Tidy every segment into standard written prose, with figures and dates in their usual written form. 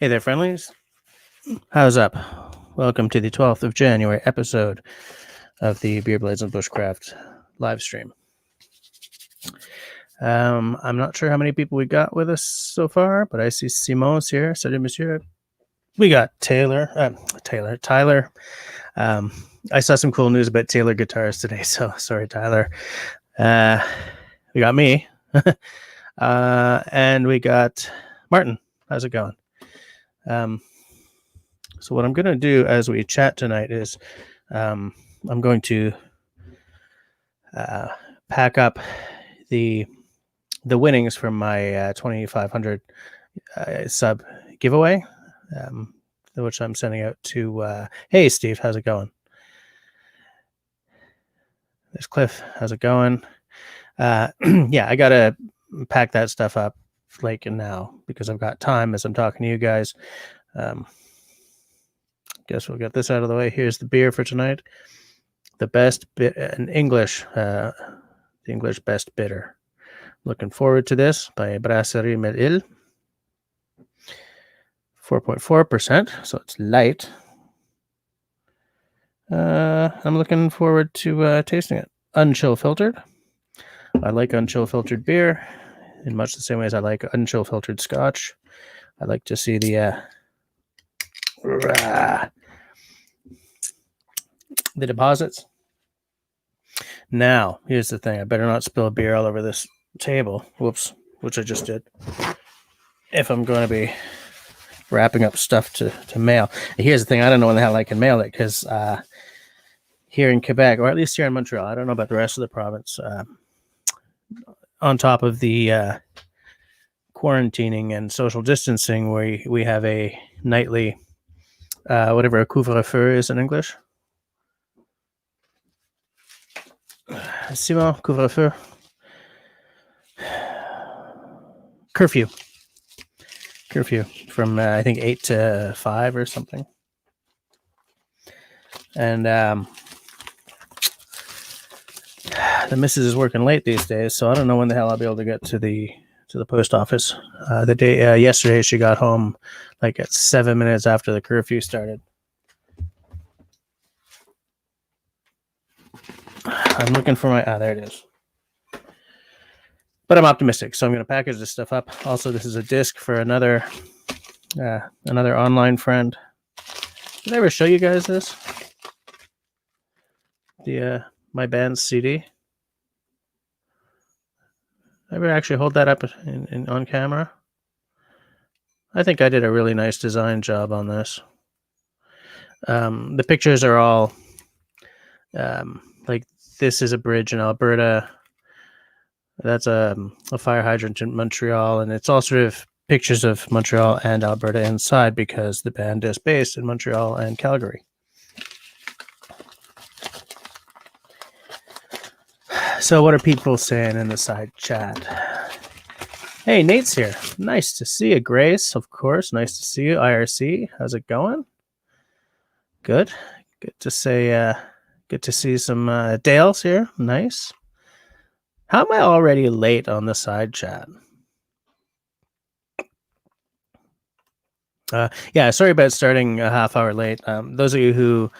Hey there, friendlies. How's up? Welcome to the 12th of January episode of the Beer Blades and Bushcraft live stream. I'm not sure how many people we got with us so far, but I see Simon's here. Salut, monsieur. We got Tyler. I saw some cool news about Taylor guitars today, so sorry, Tyler. We got me. And we got Martin. How's it going? So what I'm going to do as we chat tonight is I'm going to pack up the winnings from my 2,500 sub giveaway, which I'm sending out to, hey, Steve, how's it going? There's Cliff, how's it going? Yeah, I got to pack that stuff up like now because I've got time as I'm talking to you guys. Guess we'll get this out of the way. Here's the beer for tonight. The best in English, the English best bitter. Looking forward to this by Brasserie Melil. 4.4%, so it's light. I'm looking forward to tasting it. Unchill filtered. I like unchill filtered beer in much the same way as I like unchill filtered scotch. I like to see the deposits. Now, here's the thing. I better not spill beer all over this table. Whoops, which I just did. If I'm going to be wrapping up stuff to mail. And here's the thing. I don't know when the hell I can mail it because here in Quebec, or at least here in Montreal, I don't know about the rest of the province, on top of the quarantining and social distancing, we have a nightly, whatever a couvre-feu is in English. Simon, couvre-feu. Curfew from I think 8 to 5 or something. And the missus is working late these days, so I don't know when the hell I'll be able to get to the post office. The day yesterday she got home like at 7 minutes after the curfew started. I'm looking for my there it is. But I'm optimistic, so I'm going to package this stuff up. Also, this is a disc for another online friend. Did I ever show you guys this? The my band's CD. Did I ever actually hold that up on camera? I think I did a really nice design job on this. The pictures are all like this is a bridge in Alberta. That's a fire hydrant in Montreal, and it's all sort of pictures of Montreal and Alberta inside because the band is based in Montreal and Calgary. So what are people saying in the side chat? Hey, Nate's here. Nice to see you, Grace. Of course, nice to see you, IRC. How's it going? Good. Good to say. Good to see some Dales here. Nice. How am I already late on the side chat? Yeah, sorry about starting a half hour late. Those of you who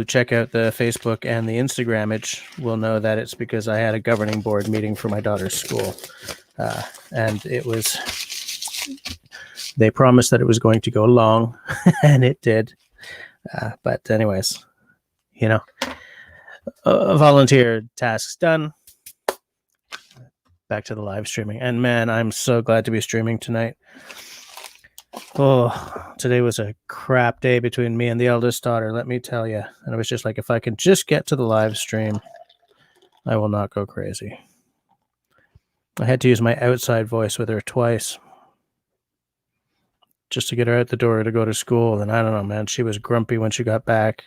check out the Facebook and the Instagram will know that it's because I had a governing board meeting for my daughter's school. And they promised that it was going to go long, and it did. But anyways, volunteer tasks done. Back to the live streaming. And man, I'm so glad to be streaming tonight. Oh, today was a crap day between me and the eldest daughter, let me tell you. And it was just like, if I can just get to the live stream, I will not go crazy. I had to use my outside voice with her twice just to get her out the door to go to school. And I don't know, man, she was grumpy when she got back.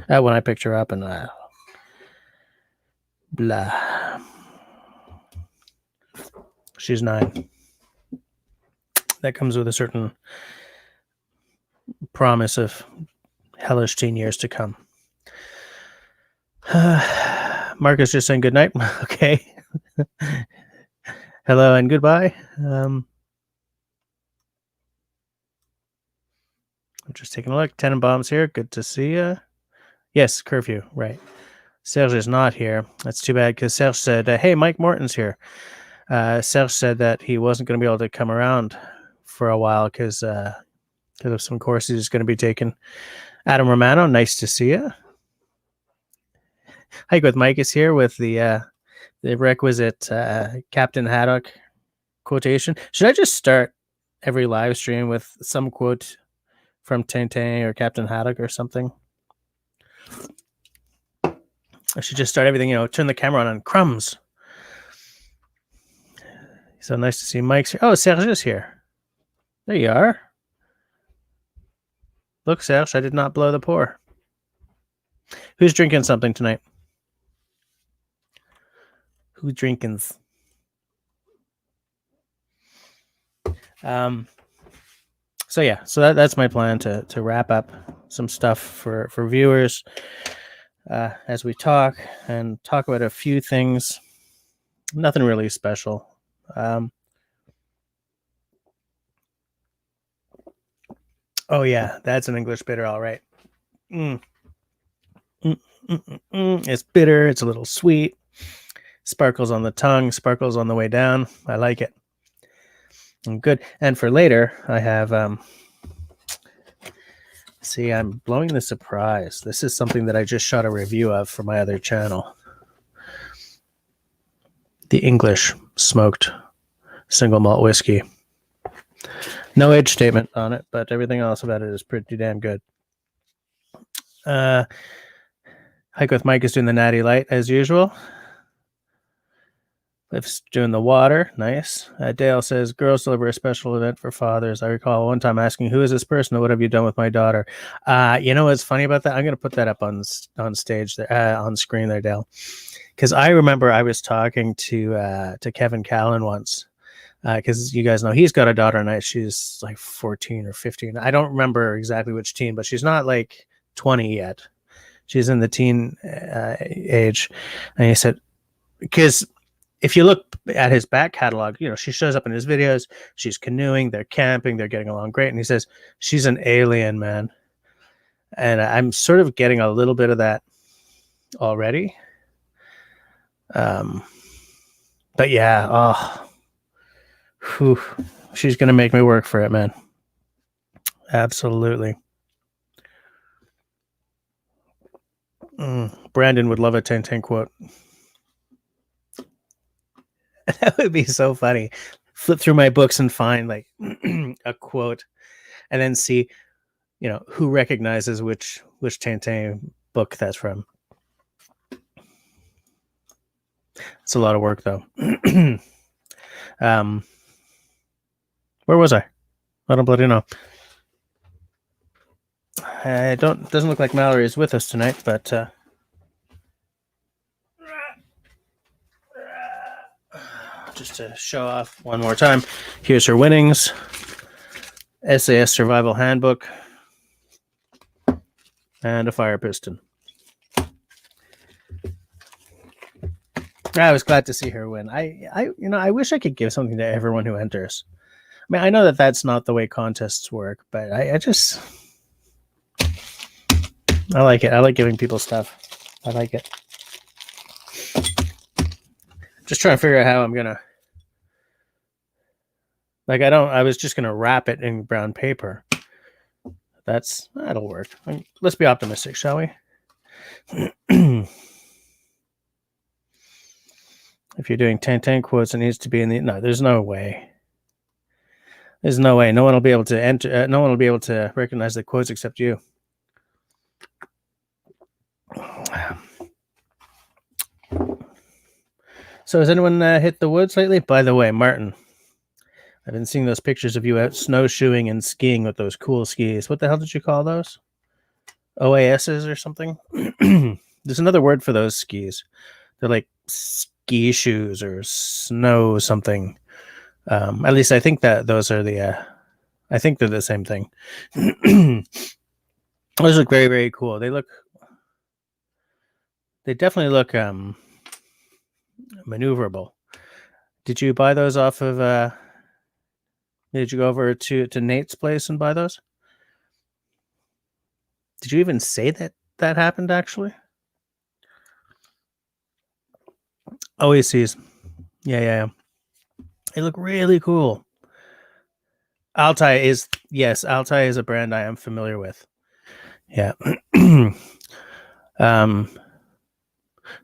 When I picked her up and blah. She's 9. That comes with a certain promise of hellish teen years to come. Marcus just saying good night. Okay. Hello and goodbye. I'm just taking a look. Tenenbaum's here. Good to see you. Yes, curfew. Right. Serge is not here. That's too bad because Serge said, hey, Mike Morton's here. Serge said that he wasn't going to be able to come around for a while because of some courses he's going to be taking. Adam Romano, nice to see you. Hike with Mike is here with the requisite Captain Haddock quotation. Should I just start every live stream with some quote from Tintin or Captain Haddock or something? I should just start everything, turn the camera on crumbs. So nice to see Mike's here. Oh, Serge is here. There you are. Look, Serge, I did not blow the pour. Who's drinking something tonight? Who's drinking? So yeah, so that's my plan to wrap up some stuff for viewers as we talk about a few things. Nothing really special. Oh yeah, that's an English bitter, all right. It's bitter. It's a little sweet. Sparkles on the tongue. Sparkles on the way down. I like it. Good. And for later, I have. See, I'm blowing the surprise. This is something that I just shot a review of for my other channel. The English smoked single malt whiskey. No age statement on it, but everything else about it is pretty damn good. Hike with Mike is doing the Natty Light as usual. Lift's doing the water. Nice. Dale says, girls deliver a special event for fathers. I recall one time asking, who is this person? What have you done with my daughter? You know what's funny about that? I'm going to put that up on stage there, on screen there, Dale. Because I remember I was talking to Kevin Callan once. Because you guys know he's got a daughter and she's like 14 or 15. I don't remember exactly which teen, but she's not like 20 yet. She's in the teen age. And he said, because if you look at his back catalog, she shows up in his videos. She's canoeing, they're camping, they're getting along great. And he says, she's an alien, man. And I'm sort of getting a little bit of that already. But yeah, she's going to make me work for it, man. Absolutely. Brandon would love a Tintin quote. That would be so funny. Flip through my books and find like a quote and then see, who recognizes which Tintin book that's from. It's a lot of work though. Where was I? I don't bloody know. Doesn't look like Mallory is with us tonight, but just to show off one more time, here's her winnings. SAS Survival Handbook and a fire piston. I was glad to see her win. I wish I could give something to everyone who enters. I mean, I know that that's not the way contests work, but I like it. I like giving people stuff. I like it. Just trying to figure out how I'm gonna. I was just gonna wrap it in brown paper. That'll work. Let's be optimistic, shall we? If you're doing Tintin quotes, it needs to be in the. No, there's no way. There's no way. No one will be able to enter. No one will be able to recognize the quotes except you. So has anyone hit the woods lately? By the way, Martin, I've been seeing those pictures of you out snowshoeing and skiing with those cool skis. What the hell did you call those? OASs or something? There's another word for those skis. They're like ski shoes or snow something. At least I think that those are I think they're the same thing. Those look very, very cool. They definitely look maneuverable. Did you buy those off of did you go over to Nate's place and buy those? Did you even say that happened actually? OACs. Yeah. They look really cool. Altai is a brand I am familiar with. Yeah.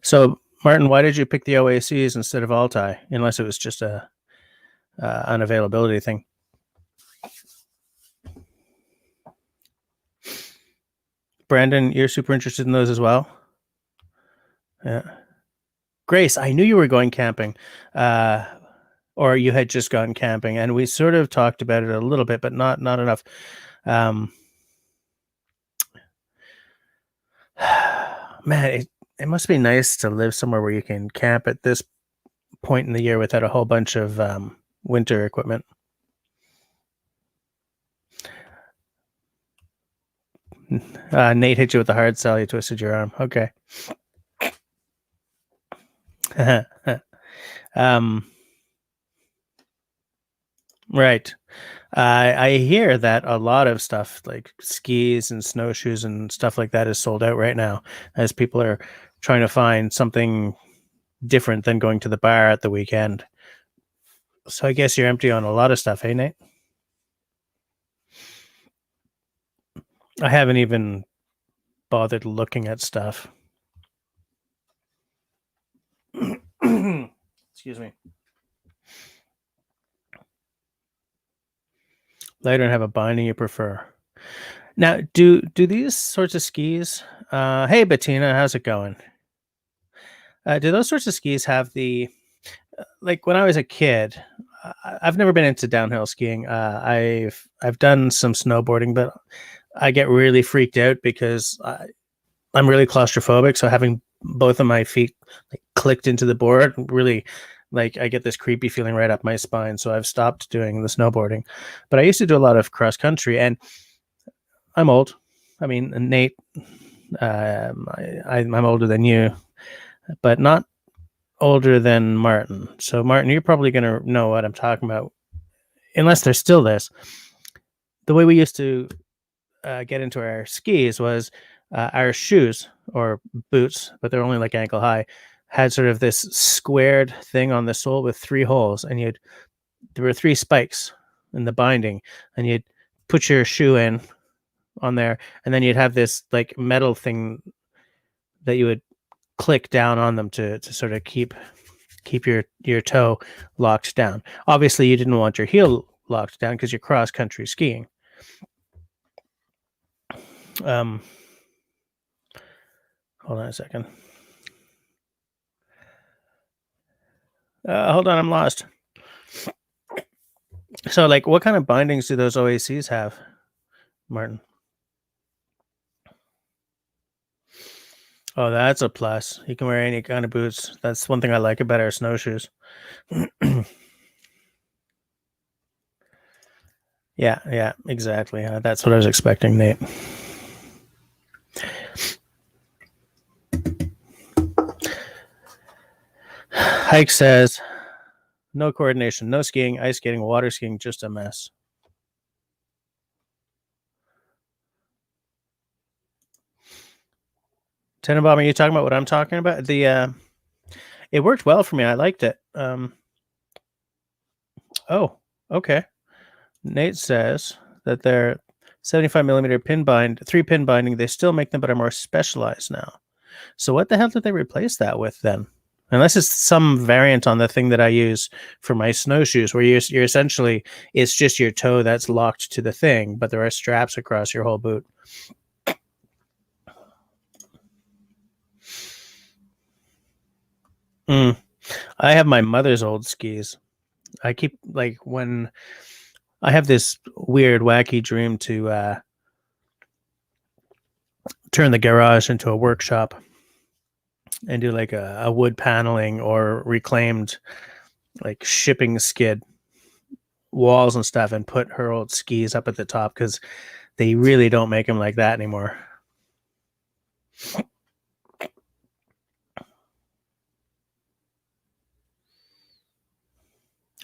So Martin, why did you pick the OACs instead of Altai? Unless it was just a unavailability thing. Brandon, you're super interested in those as well. Yeah. Grace, I knew you were going camping, or you had just gone camping, and we sort of talked about it a little bit, but not enough. Man, it must be nice to live somewhere where you can camp at this point in the year without a whole bunch of winter equipment. Nate hit you with the hard sell. You twisted your arm. Okay. Right. I hear that a lot of stuff like skis and snowshoes and stuff like that is sold out right now, as people are trying to find something different than going to the bar at the weekend. So I guess you're empty on a lot of stuff, hey Nate? I haven't even bothered looking at stuff. Excuse me. Lighter and have a binding you prefer. Now, do these sorts of skis? Hey Bettina, how's it going? Do those sorts of skis have the like when I was a kid? I've never been into downhill skiing. I've done some snowboarding, but I get really freaked out because I'm really claustrophobic. So having both of my feet like clicked into the board really like I get this creepy feeling right up my spine. So I've stopped doing the snowboarding. But I used to do a lot of cross country, and I'm old. I mean, Nate, I'm older than you, but not older than Martin. So Martin, you're probably going to know what I'm talking about, unless there's still this. The way we used to get into our skis was our shoes or boots, but they're only like ankle high, had sort of this squared thing on the sole with 3 holes, and there were 3 spikes in the binding, and you'd put your shoe in on there, and then you'd have this like metal thing that you would click down on them to sort of keep your toe locked down. Obviously, you didn't want your heel locked down because you're cross country skiing. Hold on a second. Hold on, I'm lost. So, like, what kind of bindings do those OACs have, Martin? Oh, that's a plus. You can wear any kind of boots. That's one thing I like about our snowshoes. Yeah, exactly. That's what I was expecting, Nate. Hike says, no coordination, no skiing, ice skating, water skiing, just a mess. Tenenbaum, are you talking about what I'm talking about? It worked well for me. I liked it. Oh, okay. Nate says that they're 75 millimeter pin bind, 3-pin binding. They still make them, but are more specialized now. So what the hell did they replace that with then? Unless it's some variant on the thing that I use for my snowshoes, where you're essentially, it's just your toe that's locked to the thing, but there are straps across your whole boot. I have my mother's old skis. I keep like when I have this weird, wacky dream to turn the garage into a workshop and do like a wood paneling or reclaimed like shipping skid walls and stuff, and put her old skis up at the top because they really don't make them like that anymore.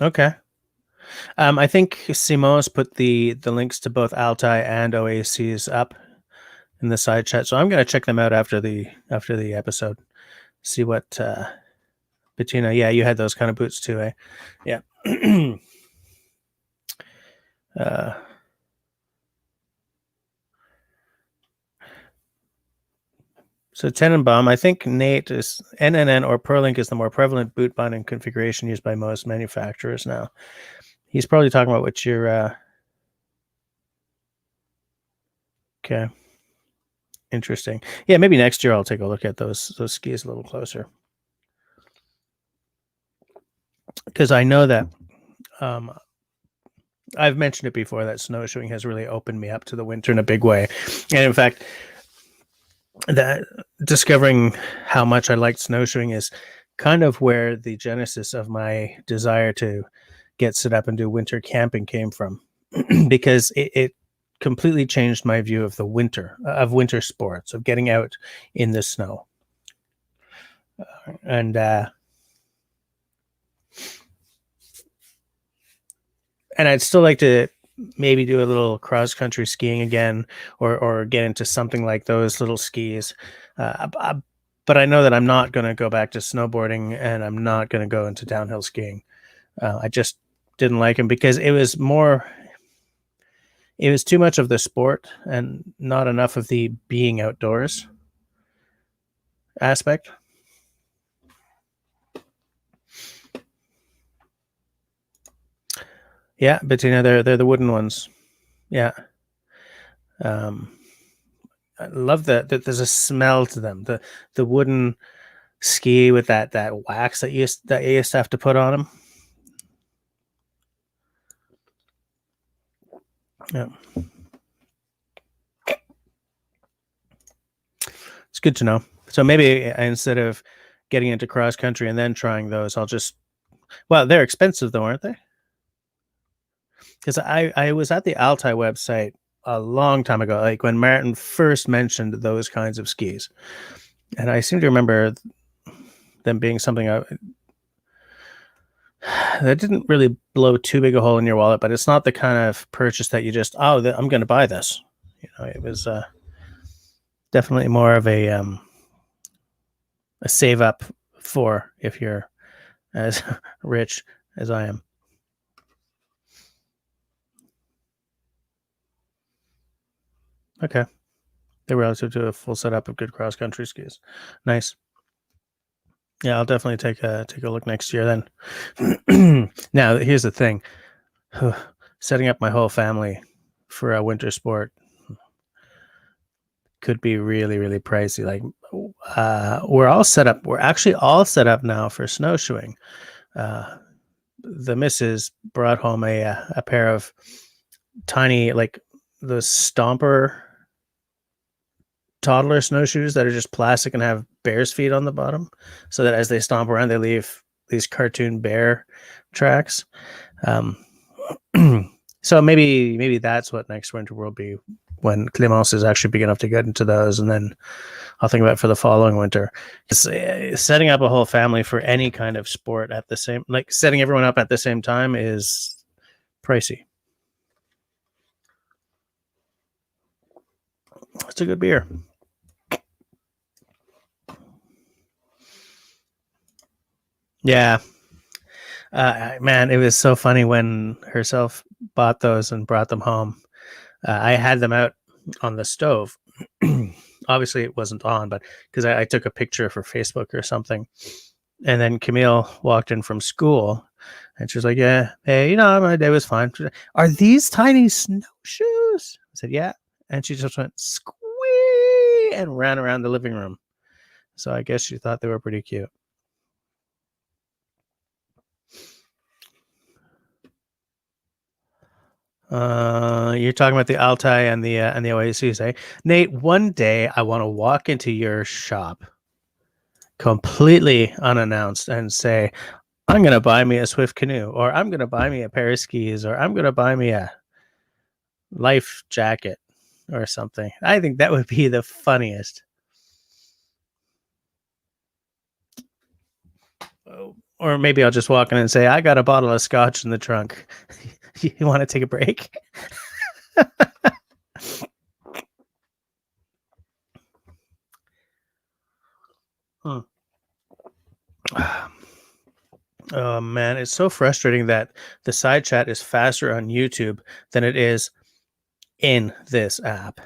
Okay. I think Simo's put the links to both Altai and OACs up in the side chat. So I'm going to check them out after the episode. See what Bettina. Yeah, you had those kind of boots too, eh? Yeah. So Tenenbaum, I think Nate is NNN or Perlink is the more prevalent boot binding configuration used by most manufacturers now. He's probably talking about what you're. Okay. Interesting. Yeah, maybe next year I'll take a look at those skis a little closer. Because I know that I've mentioned it before that snowshoeing has really opened me up to the winter in a big way. And in fact, that discovering how much I liked snowshoeing is kind of where the genesis of my desire to get set up and do winter camping came from. Because it completely changed my view of the winter sports, of getting out in the snow. And I'd still like to maybe do a little cross country skiing again, or get into something like those little skis. But I know that I'm not going to go back to snowboarding, and I'm not going to go into downhill skiing. I just didn't like them because it was too much of the sport and not enough of the being outdoors aspect. Yeah, Bettina, they're the wooden ones. Yeah. I love that there's a smell to them. The wooden ski with that wax that you used to have to put on them. Yeah. It's good to know. So maybe instead of getting into cross country and then trying those, I'll just, well, they're expensive though, aren't they? Because I was at the Altai website a long time ago, like when Martin first mentioned those kinds of skis. And I seem to remember them being something that didn't really blow too big a hole in your wallet, but it's not the kind of purchase that you just, I'm going to buy this. It was definitely more of a save up for if you're as rich as I am. Okay. They're relative to a full setup of good cross country skis. Nice. Yeah, I'll definitely take a look next year then. Now, here's the thing. Setting up my whole family for a winter sport could be really, really pricey. Like, we're all set up. We're actually all set up now for snowshoeing. The missus brought home a pair of tiny, like the Stomper toddler snowshoes that are just plastic and have bear's feet on the bottom, so that as they stomp around, they leave these cartoon bear tracks. So maybe that's what next winter will be, when Clémence is actually big enough to get into those, and then I'll think about it for the following winter. Setting up a whole family for any kind of sport at the same, like setting everyone up at the same time, is pricey. It's a good beer. Yeah. Man, it was so funny when herself bought those and brought them home. I had them out on the stove. Obviously, it wasn't on, but because I took a picture for Facebook or something. And then Camille walked in from school, and she was like, "Yeah, hey, my day was fine. Are these tiny snowshoes?" I said, "Yeah." And she just went squee and ran around the living room. So I guess she thought they were pretty cute. You're talking about the Altai and the Oasis, eh? Nate, one day I want to walk into your shop completely unannounced and say, "I'm going to buy me a Swift canoe," or "I'm going to buy me a pair of skis," or "I'm going to buy me a life jacket," or something. I think that would be the funniest. Or maybe I'll just walk in and say, "I got a bottle of scotch in the trunk. You want to take a break?" Oh man, it's so frustrating that the side chat is faster on YouTube than it is in this app.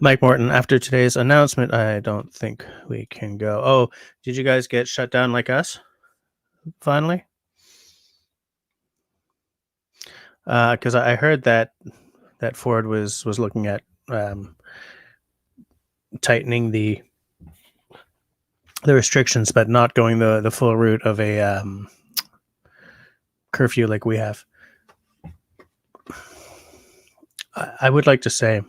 Mike Morton, after today's announcement, I don't think we can go. Oh, did you guys get shut down like us? Finally? Because I heard that Ford was looking at tightening the restrictions, but not going the full route of a curfew like we have. I would like to say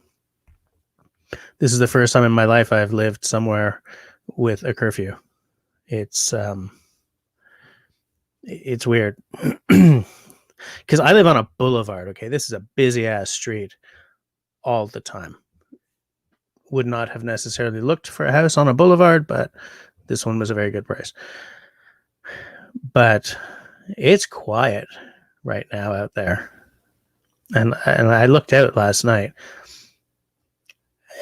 this is the first time in my life I've lived somewhere with a curfew. It's weird because I live on a boulevard. Okay, this is a busy ass street all the time. Would not have necessarily looked for a house on a boulevard, but this one was a very good price. But it's quiet right now out there, and I looked out last night,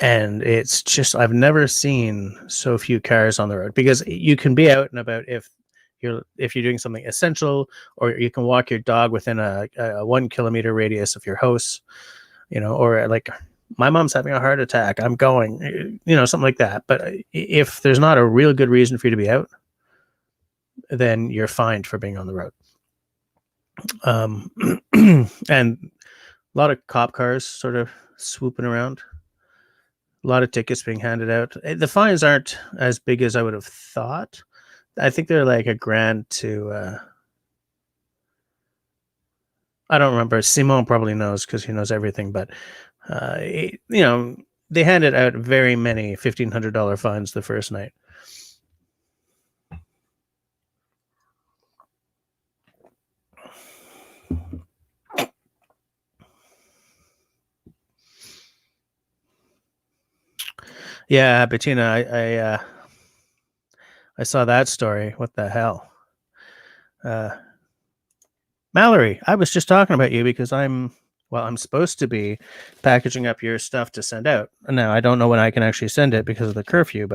and it's just I've never seen so few cars on the road, because you can be out and about if you're doing something essential, or you can walk your dog within a 1 kilometer radius of your house, or like my mom's having a heart attack, I'm going, something like that. But if there's not a real good reason for you to be out, then you're fined for being on the road. And a lot of cop cars sort of swooping around. A lot of tickets being handed out. The fines aren't as big as I would have thought. I think they're like $1,000 to. I don't remember. Simon probably knows because he knows everything. But they handed out very many $1,500 fines the first night. Yeah, Bettina, I saw that story. What the hell? Mallory, I was just talking about you because I'm supposed to be packaging up your stuff to send out. Now, I don't know when I can actually send it because of the curfew,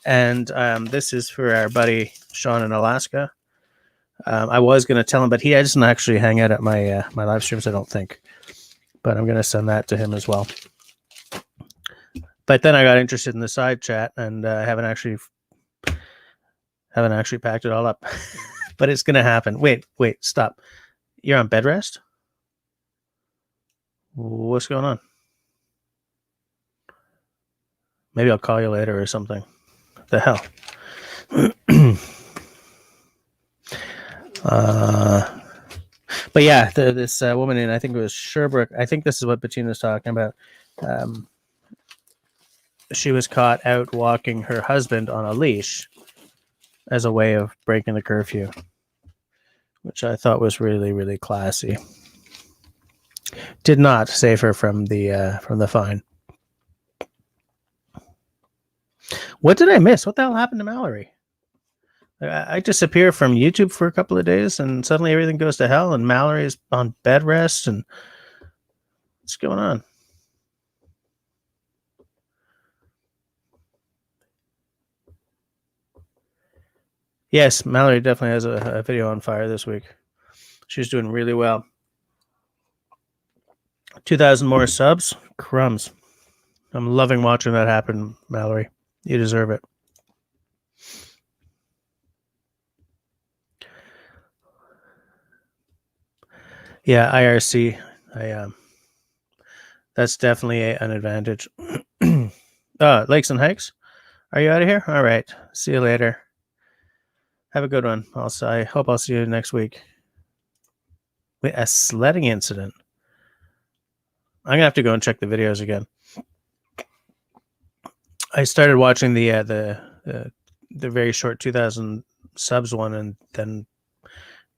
and this is for our buddy Sean in Alaska. I was going to tell him, but he doesn't actually hang out at my my live streams, I don't think. But I'm going to send that to him as well. But then I got interested in the side chat, and I haven't actually packed it all up. But it's going to happen. Wait, stop. You're on bed rest? What's going on? Maybe I'll call you later or something. What the hell? But yeah, this woman in, I think it was Sherbrooke, I think this is what Bettina's talking about. She was caught out walking her husband on a leash as a way of breaking the curfew, which I thought was really, really classy. Did not save her from the fine. What did I miss? What the hell happened to Mallory? I disappear from YouTube for a couple of days, and suddenly everything goes to hell, and Mallory is on bed rest, and what's going on? Yes, Mallory definitely has a video on fire this week. She's doing really well. 2,000 more subs? Crumbs. I'm loving watching that happen, Mallory. You deserve it. Yeah, IRC. That's definitely an advantage. Lakes and Hikes? Are you out of here? All right. See you later. Have a good one. I hope I'll see you next week. Wait, a sledding incident? I'm gonna have to go and check the videos again. I started watching the very short 2,000 subs one, and then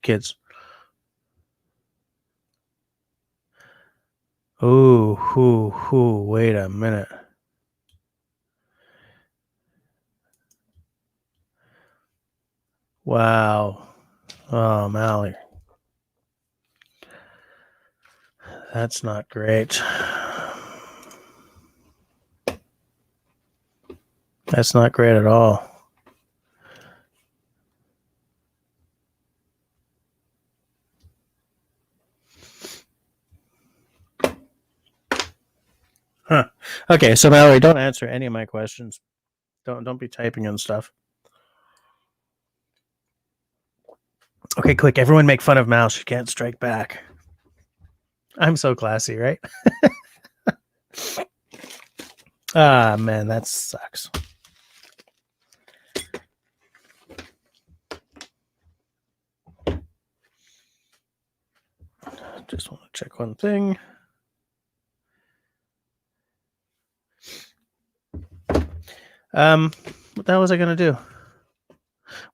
kids. Ooh, wait a minute. Wow. Oh, Mally. That's not great. That's not great at all. Huh. Okay, so Mallory, don't answer any of my questions. Don't be typing in stuff. Okay, quick. Everyone make fun of Mal. She can't strike back. I'm so classy, right? Ah, man, that sucks. Just want to check one thing. What the hell was I going to do?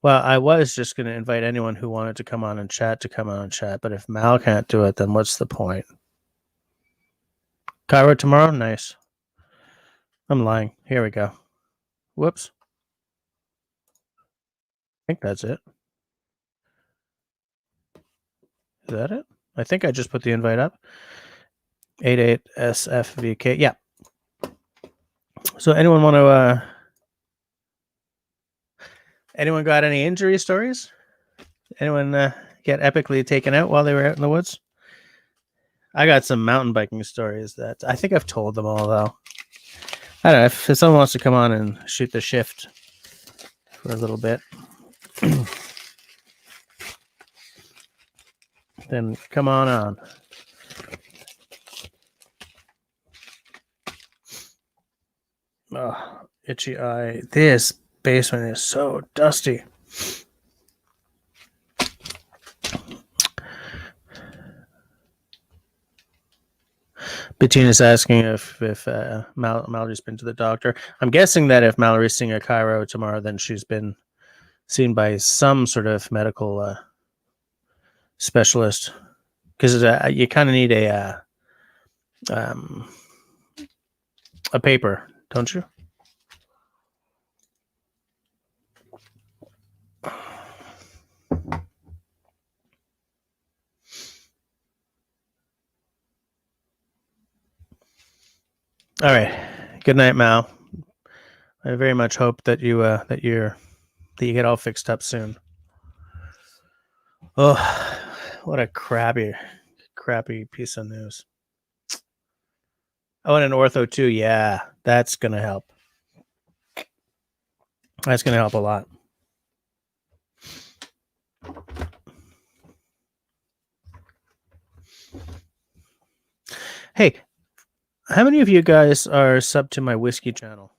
Well, I was just going to invite anyone who wanted to come on and chat to come on and chat, but if Mal can't do it, then what's the point? Cairo tomorrow? Nice. I'm lying. Here we go. Whoops. I think that's it. Is that it? I think I just put the invite up. 88SFVK. Yeah. So anyone want to anyone got any injury stories? Anyone get epically taken out while they were out in the woods? I got some mountain biking stories that I think I've told them all, though. I don't know if someone wants to come on and shoot the shift for a little bit. Then come on. Oh, itchy eye. This basement is so dusty. Bettina's asking if Mallory's been to the doctor. I'm guessing that if Mallory's seeing a chiro tomorrow, then she's been seen by some sort of medical specialist, because you kind of need a paper, don't you? All right. Good night, Mal. I very much hope that you get all fixed up soon. Oh, what a crappy piece of news. Oh, and an ortho too. Yeah, that's gonna help. That's gonna help a lot. Hey, how many of you guys are subbed to my whiskey channel?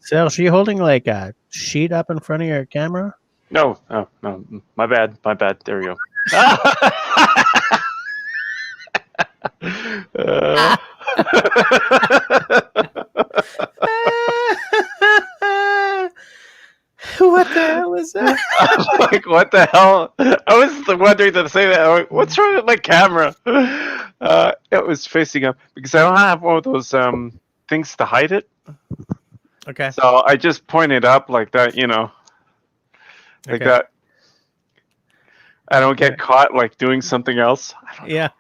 Serge, are you holding like a sheet up in front of your camera? No. My bad. There we go. What the hell is that? I'm like, what the hell? I was wondering to say that. I'm like, what's wrong with my camera? It was facing up because I don't have one of those things to hide it. Okay. So I just pointed up like that, like that. I don't get caught like doing something else. Yeah.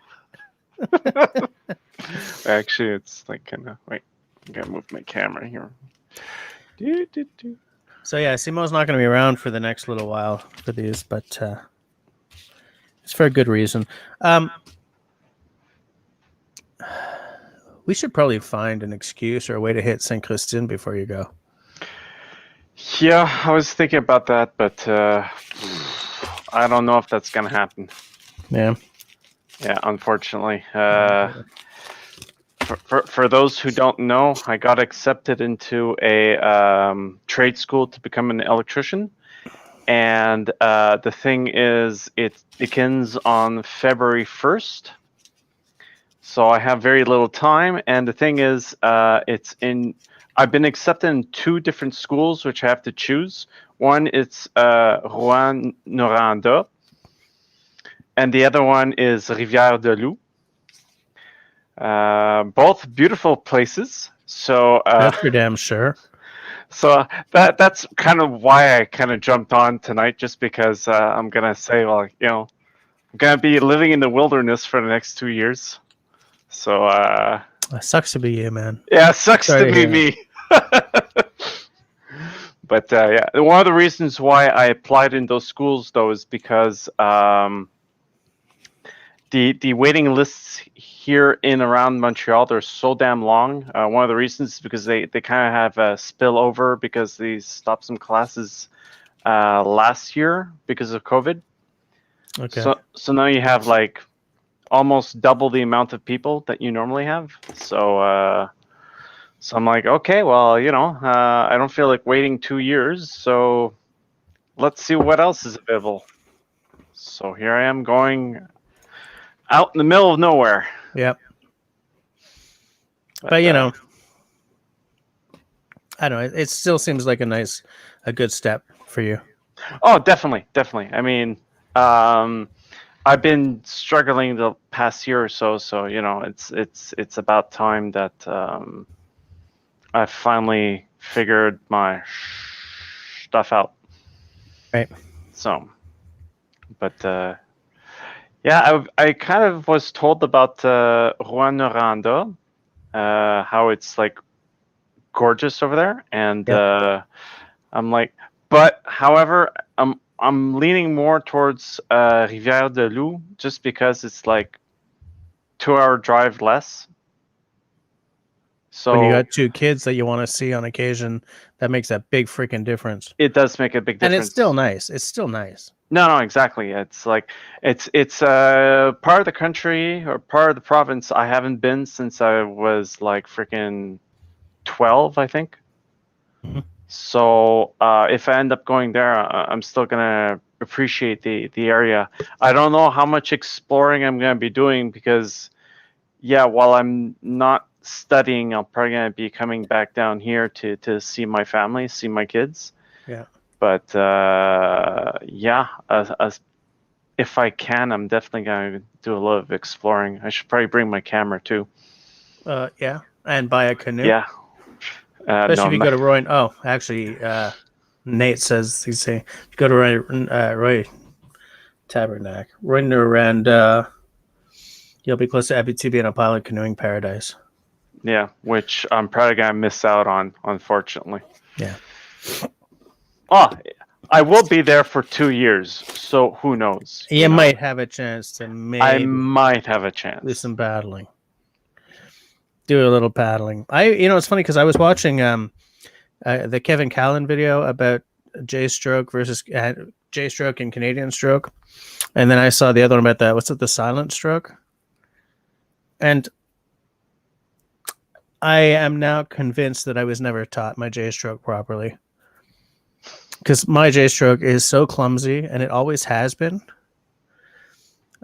Actually, it's like kind of wait. I gotta move my camera here. So yeah, Simo's not going to be around for the next little while for these, but it's for a good reason. We should probably find an excuse or a way to hit Saint Christine before you go. Yeah, I was thinking about that, but I don't know if that's gonna happen. Yeah. Yeah, unfortunately. For those who don't know, I got accepted into a trade school to become an electrician. And the thing is, it begins on February 1st. So I have very little time. And the thing is, I've been accepted in 2 different schools, which I have to choose. One is Rouen-Noranda. And the other one is Rivière-de-Loup. Both beautiful places. So that's for damn sure. So that's kind of why I kind of jumped on tonight, just because I'm gonna say, well, I'm gonna be living in the wilderness for the next 2 years. So it sucks to be you, man. Yeah, it sucks to be me. But yeah, one of the reasons why I applied in those schools though is because the waiting lists here in around Montreal, they're so damn long. One of the reasons is because they kind of have a spillover because they stopped some classes last year because of COVID. Okay. So now you have like almost double the amount of people that you normally have. So I'm like, okay, well, I don't feel like waiting 2 years, so let's see what else is available. So here I am going out in the middle of nowhere. Yep. But I don't know. It still seems like a good step for you. Oh, definitely. I mean, I've been struggling the past year or so, so it's about time that I finally figured my stuff out. Right. So, but yeah, I kind of was told about Rwanda, how it's like gorgeous over there, and I'm like, but however, I'm leaning more towards Rivière de Loup just because it's like 2 hour drive less. So when you got 2 kids that you want to see on occasion, that makes a big freaking difference. it does make a big difference. And it's still nice. It's still nice. No, exactly. It's like it's part of the country or part of the province I haven't been since I was like freaking 12, I think. Mhm. So if I end up going there, I'm still gonna appreciate the area. I don't know how much exploring I'm gonna be doing because, yeah, while I'm not studying, I'm probably gonna be coming back down here to see my family, see my kids. Yeah. But yeah, if I can, I'm definitely gonna do a lot of exploring. I should probably bring my camera too. Yeah. And buy a canoe. Yeah. Especially no, if you go to Roy. Oh, actually, Nate says he's saying if you go to Roy Tabernacle, and you'll be close to Abitibi and a pilot canoeing paradise. Yeah, which I'm probably gonna miss out on, unfortunately. Yeah. Oh, I will be there for 2 years, so who knows? You might have a chance to I might have a chance. do some paddling. Do a little paddling. It's funny because I was watching the Kevin Callan video about J-stroke versus J-stroke and Canadian stroke, and then I saw the other one about the silent stroke, and I am now convinced that I was never taught my J-stroke properly because my J-stroke is so clumsy and it always has been,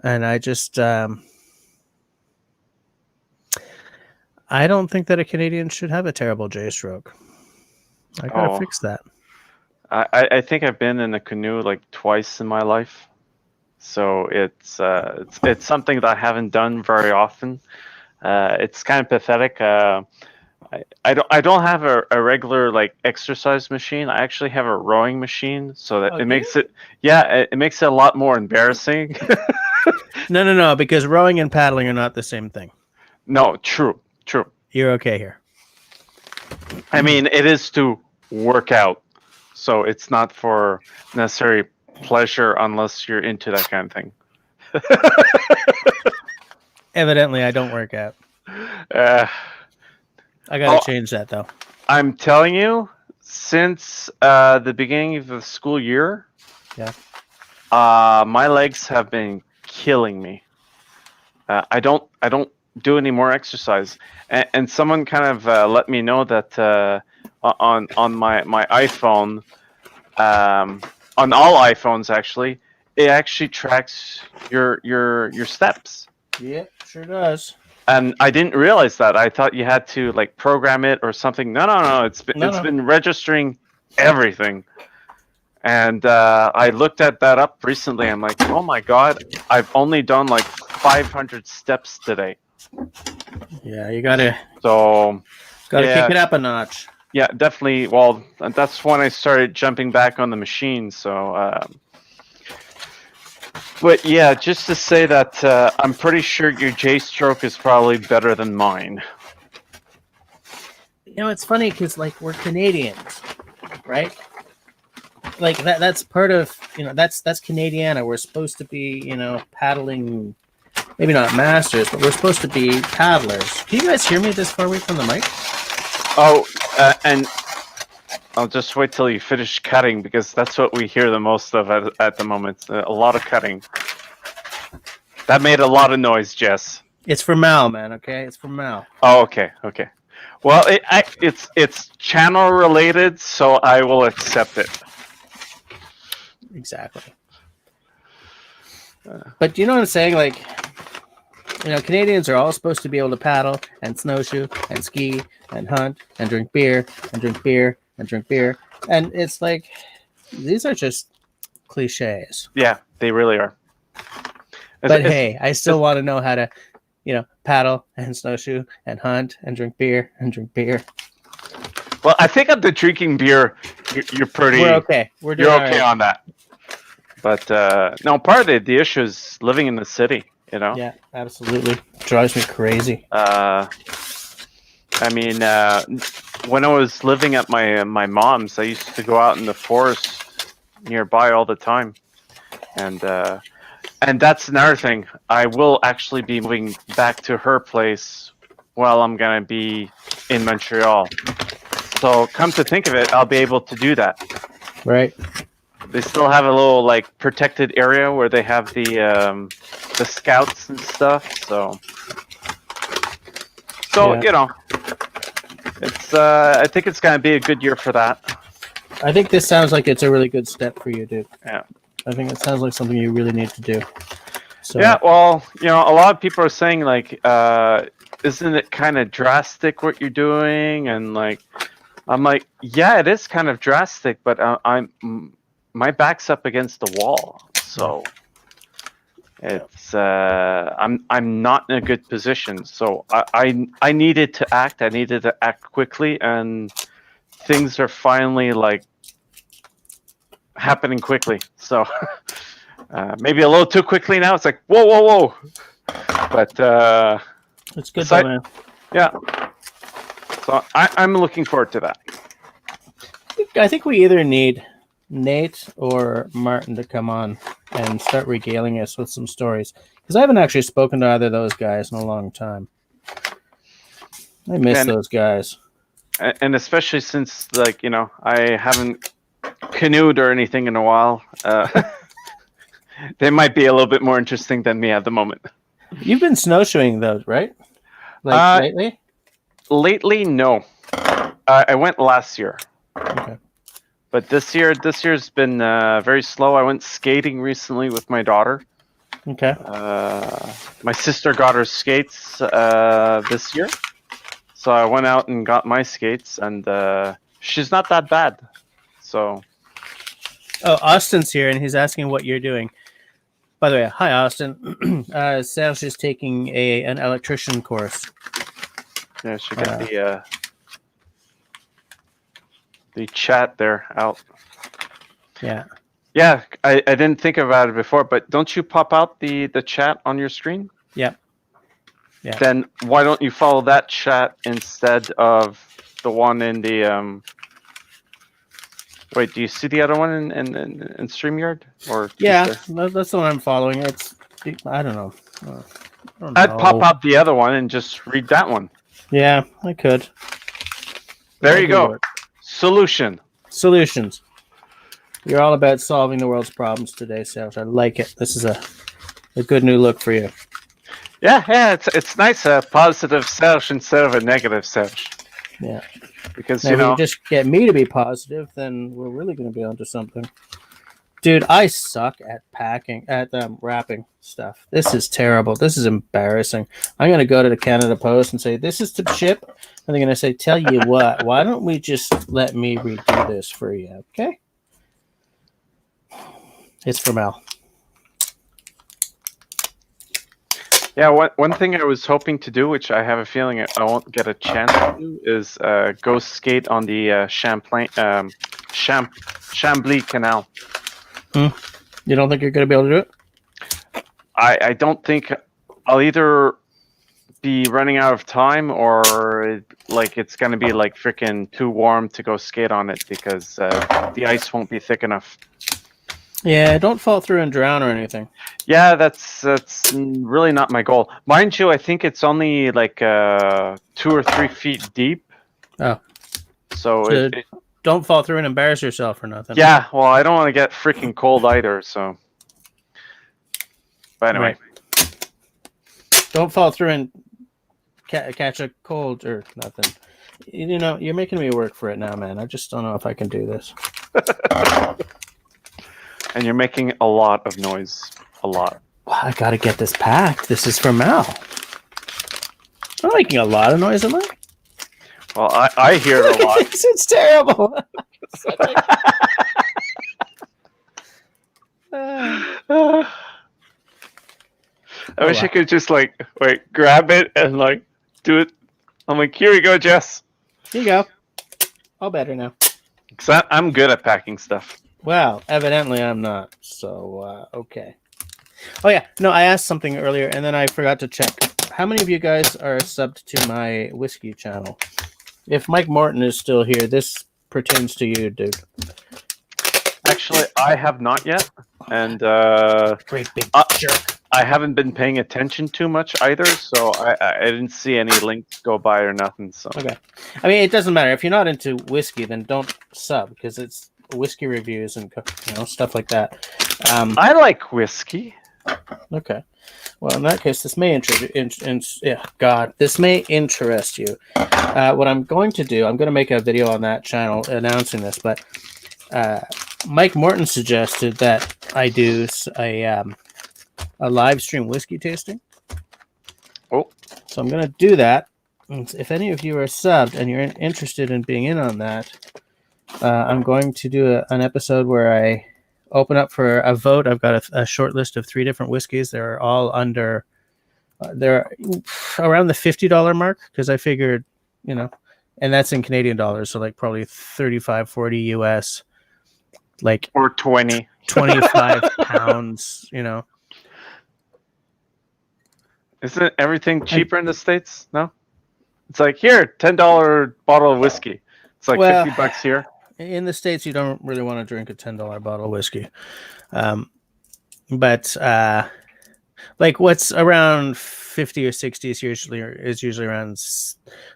and I just I don't think that a Canadian should have a terrible J-stroke. I gotta fix that. I think I've been in a canoe like twice in my life, so it's something that I haven't done very often. It's kind of pathetic. I don't have a regular like exercise machine. I actually have a rowing machine, so that it makes it makes it a lot more embarrassing. No, because rowing and paddling are not the same thing. No, true. You're okay here. I mean, it is to work out, so it's not for necessary pleasure unless you're into that kind of thing. Evidently, I don't work out. I gotta change that though. I'm telling you, since the beginning of the school year, my legs have been killing me. I don't do any more exercise, and someone kind of let me know that on my iPhone, on all iPhones actually, it actually tracks your steps. Yeah, sure does. And I didn't realize that. I thought you had to like program it or something. No. It's been registering everything. And I looked at that up recently. I'm like, oh my god, I've only done like 500 steps today. Yeah, you gotta kick it up a notch. Yeah, definitely. Well, that's when I started jumping back on the machine. So, but yeah, just to say that I'm pretty sure your J-stroke is probably better than mine. It's funny because like we're Canadians, right? like that's part of, that's Canadiana. We're supposed to be, paddling, maybe not masters, but we're supposed to be paddlers. Can you guys hear me this far away from the mic? Oh, and I'll just wait till you finish cutting, because that's what we hear the most of at the moment. A lot of cutting. That made a lot of noise, Jess. It's for Mal, man. Okay, it's for Mal. Oh, okay. Well, it's channel related, so I will accept it. Exactly. But you know what I'm saying? Like, Canadians are all supposed to be able to paddle and snowshoe and ski and hunt and drink beer and drink beer and drink beer. And it's like, these are just cliches. Yeah, they really are. But hey, I still want to know how to, paddle and snowshoe and hunt and drink beer and drink beer. Well, I think at the drinking beer, you're pretty. We're okay. You're okay on that. But no, part of the issue is living in the city. Yeah, absolutely. Drives me crazy. I mean, when I was living at my mom's, I used to go out in the forest nearby all the time, and that's another thing. I will actually be moving back to her place while I'm gonna be in Montreal. So come to think of it, I'll be able to do that. Right. They still have a little protected area where they have the scouts and stuff. So yeah. It's I think it's gonna be a good year for that. I think this sounds like it's a really good step for you, dude. Yeah. I think it sounds like something you really need to do. So yeah, well, a lot of people are saying isn't it kind of drastic what you're doing? And I'm like, yeah, it is kind of drastic, but my back's up against the wall, so it's I'm not in a good position. So I needed to act. I needed to act quickly, and things are finally happening quickly. So maybe a little too quickly now. It's like whoa. But it's good, though, man. Yeah. So I'm looking forward to that. I think we either need Nate or Martin to come on and start regaling us with some stories, because I haven't actually spoken to either of those guys in a long time. I miss those guys, and especially since I haven't canoed or anything in a while. They might be a little bit more interesting than me at the moment. You've been snowshoeing those, right? Lately? Lately, no. I went last year. Okay. But this year's been very slow. I went skating recently with my daughter. Okay. My sister got her skates this year, so I went out and got my skates, and she's not that bad. So. Oh, Austin's here, and he's asking what you're doing. By the way, hi, Austin. Serge is taking an electrician course. Yeah, she got the chat there out. Yeah. Yeah, I didn't think about it before, but don't you pop out the chat on your screen? Yeah. Yeah. Then why don't you follow that chat instead of the one in the Wait, do you see the other one in StreamYard? Or yeah, that's the one I'm following. I don't know. I'd pop out the other one and just read that one. Yeah, I could. There you go. Solutions. You're all about solving the world's problems today, Serge. I like it. This is a good new look for you. Yeah, it's nice, a positive Serge instead of a negative Serge. Yeah. Because, now, if you just get me to be positive, then we're really going to be onto something. Dude, I suck at wrapping stuff. This is terrible. This is embarrassing. I'm going to go to the Canada Post and say, this is to ship. And they're going to say, tell you what, why don't we just let me redo this for you, okay? It's for Mel. Yeah, one thing I was hoping to do, which I have a feeling I won't get a chance to do, is go skate on the Chambly Canal. You don't think you're going to be able to do it? I don't think I'll either be running out of time, or like it's gonna be like freaking too warm to go skate on it because the ice won't be thick enough. Yeah, don't fall through and drown or anything. Yeah, that's really not my goal. Mind you, I think it's only like 2 or 3 feet deep. Oh, So so don't fall through and embarrass yourself or nothing. yeah, well, I don't want to get freaking cold either. So, but anyway, Right. Don't fall through and catch a cold or nothing. You know, you're making me work for it now, man. I just don't know if I can do this. and you're making a lot of noise. A lot. Well, I gotta get this packed. This is for Mal. I'm making a lot of noise, am I? Well, I hear it a lot. It's terrible. I wish I could just like grab it and like do it. I'm like, here you go, Jess. Here you go. All better now. Cause I'm good at packing stuff. Well, evidently I'm not. So okay. Oh yeah, no, I asked something earlier and then I forgot to check. How many of you guys are subbed to my whiskey channel? If Mike Morton is still here, this pertains to you, dude. Actually, I have not yet, and Great big jerk. I haven't been paying attention too much either, so I didn't see any links go by or nothing. So Okay, I mean it doesn't matter if you're not into whiskey, then don't sub because it's whiskey reviews and stuff like that. I like whiskey. Okay, well in that case, this may this may interest you. What I'm going to do, I'm going to make a video on that channel announcing this, but Mike Morton suggested that I do a live stream whiskey tasting. Oh, so I'm going to do that. And if any of you are subbed and you're interested in being in on that, I'm going to do an episode where I open up for a vote. I've got a short list of 3 different whiskeys. They're all under, they're around the $50 mark because I figured, and that's in Canadian dollars, so like probably 35, 40 US, like or 20, 25 pounds, Isn't everything cheaper in the States? No, it's like here, $10 bottle of whiskey. It's like $50 here. In the States, you don't really want to drink a $10 bottle of whiskey, but like what's around 50 or 60 is usually around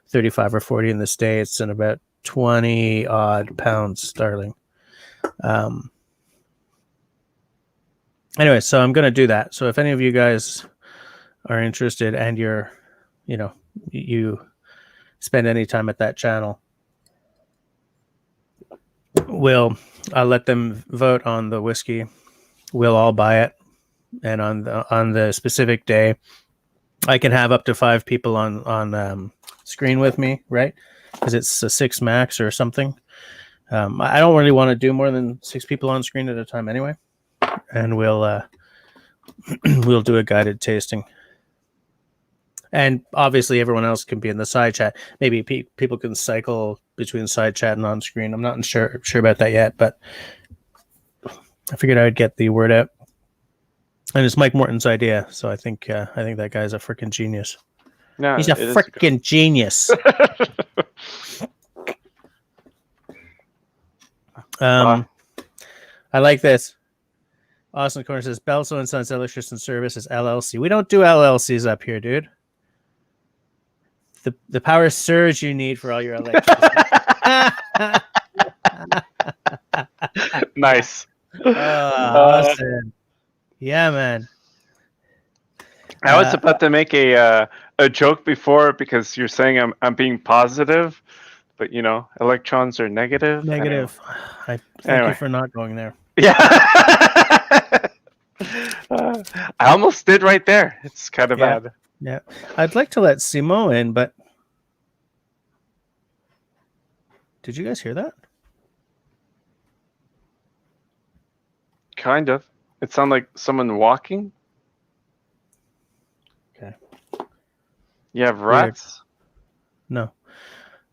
35 or 40 in the States, and about 20 odd pounds sterling. Anyway, so I'm going to do that. So if any of you guys are interested and you spend any time at that channel, I'll let them vote on the whiskey. We'll all buy it, and on the specific day, I can have up to 5 people on screen with me, right? Because it's a 6 max or something. I don't really want to do more than 6 people on screen at a time anyway, and we'll do a guided tasting. And obviously, everyone else can be in the side chat. Maybe people can cycle between side chat and on screen. I'm not sure about that yet, but I figured I would get the word out. And it's Mike Morton's idea, so I think that guy's a freaking genius. No, he's a freaking genius. I like this. Austin Corner says Belso and Sons Electrician Services LLC. We don't do LLCs up here, dude. The power surge you need for all your electricity. Nice. Austin. Yeah, man. I was about to make a joke before because you're saying I'm being positive, but electrons are negative. Negative. Anyway. I thank you for not going there. Yeah. I almost did right there. It's kind of bad. Yeah. I'd like to let Simo in, but did you guys hear that? Kind of. It sounded like someone walking. Okay. You have rats? No.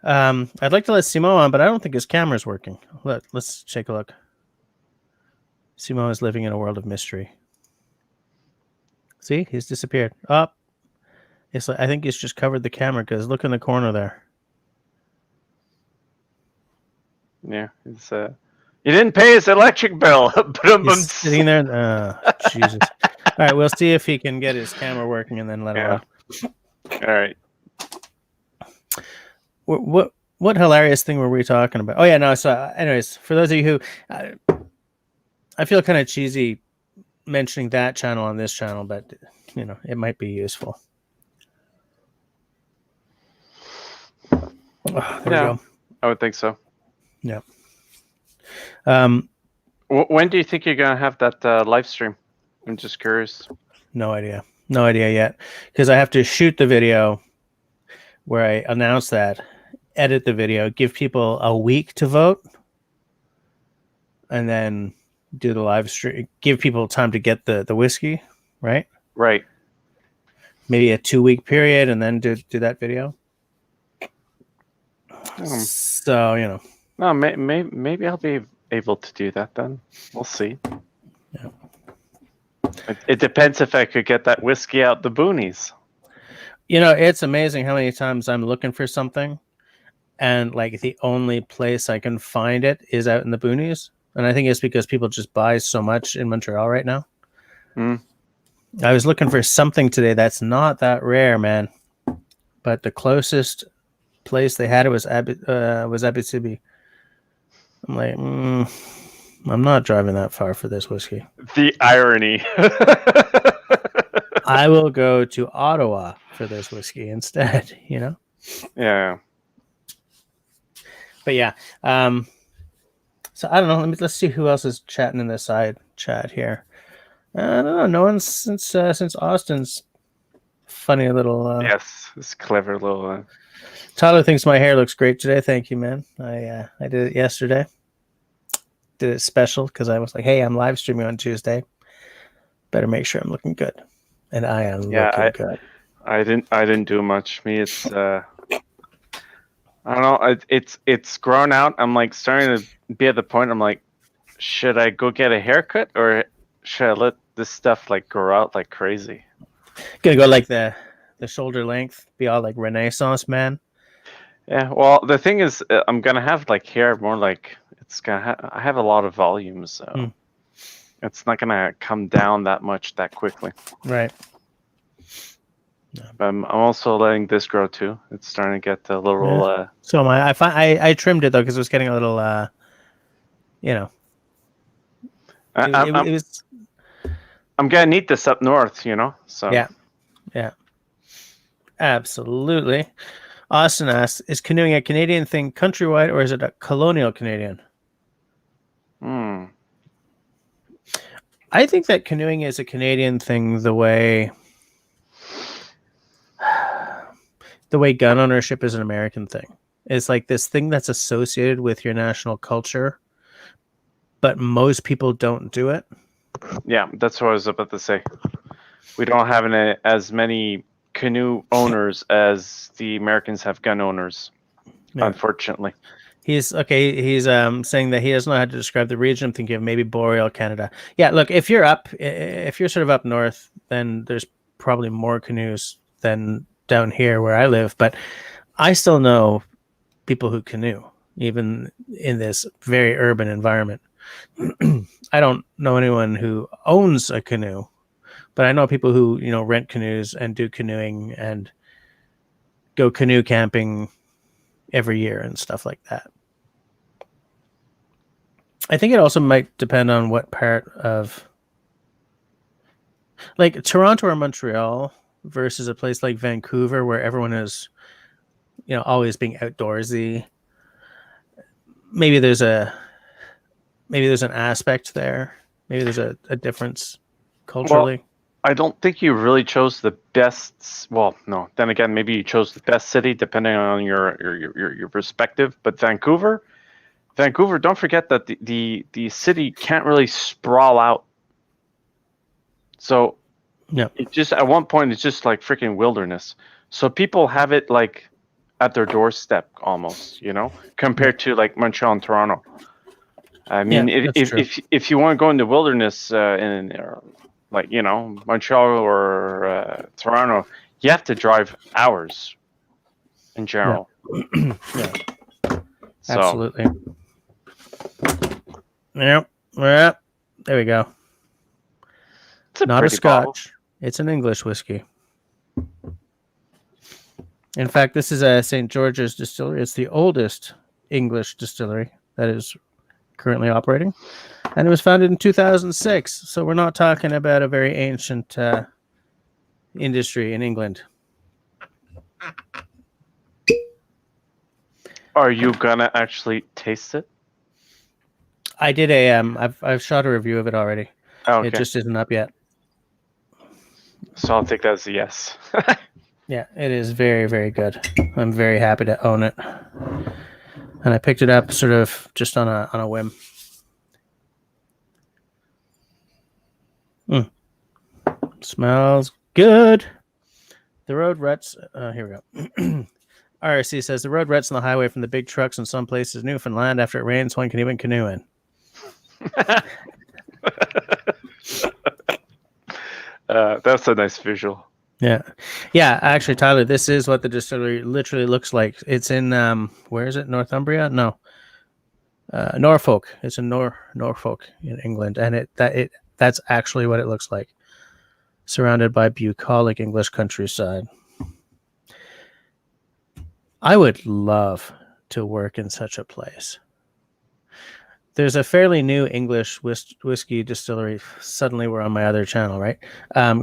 I'd like to let Simo on, but I don't think his camera's working. Let's take a look. Simo is living in a world of mystery. See, he's disappeared. Oh, It's like, I think it's just covered the camera because look in the corner there. Yeah, it's you didn't pay his electric bill. He's sitting there. Jesus. All right, we'll see if he can get his camera working and then let him on. All right. What hilarious thing were we talking about? Oh yeah, no. So, anyways, for those of you who, I feel kind of cheesy mentioning that channel on this channel, but it might be useful. Oh, there we go. I would think so. Yeah. When do you think you're gonna have that live stream? I'm just curious. No idea yet, because I have to shoot the video where I announce that, edit the video, give people a week to vote, and then do the live stream. Give people time to get the whiskey, right? Right. Maybe a 2-week period, and then do that video. So No, maybe I'll be able to do that then. We'll see. Yeah. It depends if I could get that whiskey out the boonies. It's amazing how many times I'm looking for something, and like the only place I can find it is out in the boonies. And I think it's because people just buy so much in Montreal right now. I was looking for something today that's not that rare, man. But the closest place they had it was Abitibi. I'm like, I'm not driving that far for this whiskey. The irony. I will go to Ottawa for this whiskey instead, Yeah. But yeah, so I don't know. Let's see who else is chatting in the side chat here. I don't know. No one since Austin's funny little. Yes, this clever little. Tyler thinks my hair looks great today. Thank you, man. I did it yesterday. Did it special because I was like, hey, I'm live streaming on Tuesday. Better make sure I'm looking good, and I am looking good. I didn't do much. Me, it's I don't know. It's grown out. I'm like starting to be at the point. I'm like, should I go get a haircut or should I let this stuff like grow out like crazy? Gonna go like the shoulder length, be all like Renaissance man. Yeah. Well, the thing is, I'm gonna have like hair more like it's gonna. I have a lot of volume, so it's not gonna come down that much that quickly. Right. But I'm also letting this grow too. It's starting to get a little. Yeah. So am I. I trimmed it though because it was getting a little. It was. I'm gonna need this up north, So yeah. Absolutely. Austin asks, is canoeing a Canadian thing countrywide or is it a colonial Canadian? I think that canoeing is a Canadian thing the way gun ownership is an American thing. It's like this thing that's associated with your national culture, but most people don't do it. Yeah, that's what I was about to say. We don't have as many canoe owners as the Americans have gun owners, unfortunately. He's saying that he doesn't know how to describe the region. I'm thinking of maybe Boreal Canada. Yeah, look, if you're sort of up north, then there's probably more canoes than down here where I live. But I still know people who canoe, even in this very urban environment. I don't know anyone who owns a canoe, but I know people who, rent canoes and do canoeing and go canoe camping every year and stuff like that. I think it also might depend on what part of, like Toronto or Montreal versus a place like Vancouver where everyone is, always being outdoorsy. Maybe there's an aspect there. Maybe there's a difference culturally. Well, I don't think you really chose the best. Well, no. Then again, maybe you chose the best city depending on your perspective. But Vancouver, don't forget that the city can't really sprawl out. So, it just at one point it's just like freaking wilderness. So people have it like at their doorstep almost, compared to like Montreal and Toronto. I mean, if you want to go in the wilderness in like Montreal or Toronto, you have to drive hours in general. Yeah, So absolutely. Yep. Yep. There we go. it's a Not a pretty bottle. Scotch. It's an English whiskey. In fact, this is a St. George's distillery. It's the oldest English distillery that is currently operating. And it was founded in 2006. So we're not talking about a very ancient industry in England. Are you gonna actually taste it? I did a I've shot a review of it already. Oh, okay. It just isn't up yet. So I'll take that as a yes. Yeah, it is very, very good. I'm very happy to own it. And I picked it up sort of just on a whim. Smells good. The road ruts. Here we go. RC says the road ruts on the highway from the big trucks in some places, Newfoundland. After it rains, one can even canoe in. That's a nice visual. Yeah. Actually, Tyler, this is what the distillery literally looks like. It's in where is it? Northumbria? No, Norfolk. It's in Norfolk in England, and that's actually what it looks like. Surrounded by bucolic English countryside. I would love to work in such a place. There's a fairly new English whiskey distillery. Suddenly we're on my other channel, right?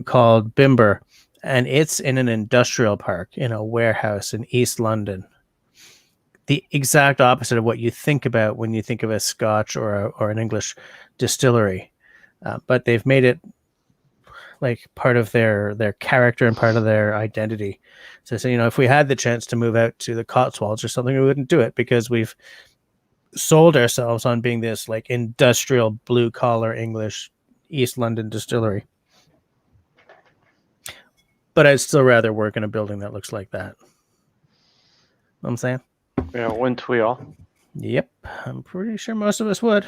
Called Bimber. And it's in an industrial park in a warehouse in East London. The exact opposite of what you think about when you think of a Scotch or an English distillery. But they've made it like part of their character and part of their identity. So, if we had the chance to move out to the Cotswolds or something, we wouldn't do it because we've sold ourselves on being this like industrial blue collar English East London distillery. But I'd still rather work in a building that looks like that. Know what I'm saying? Yeah, wouldn't we all? Yep. I'm pretty sure most of us would.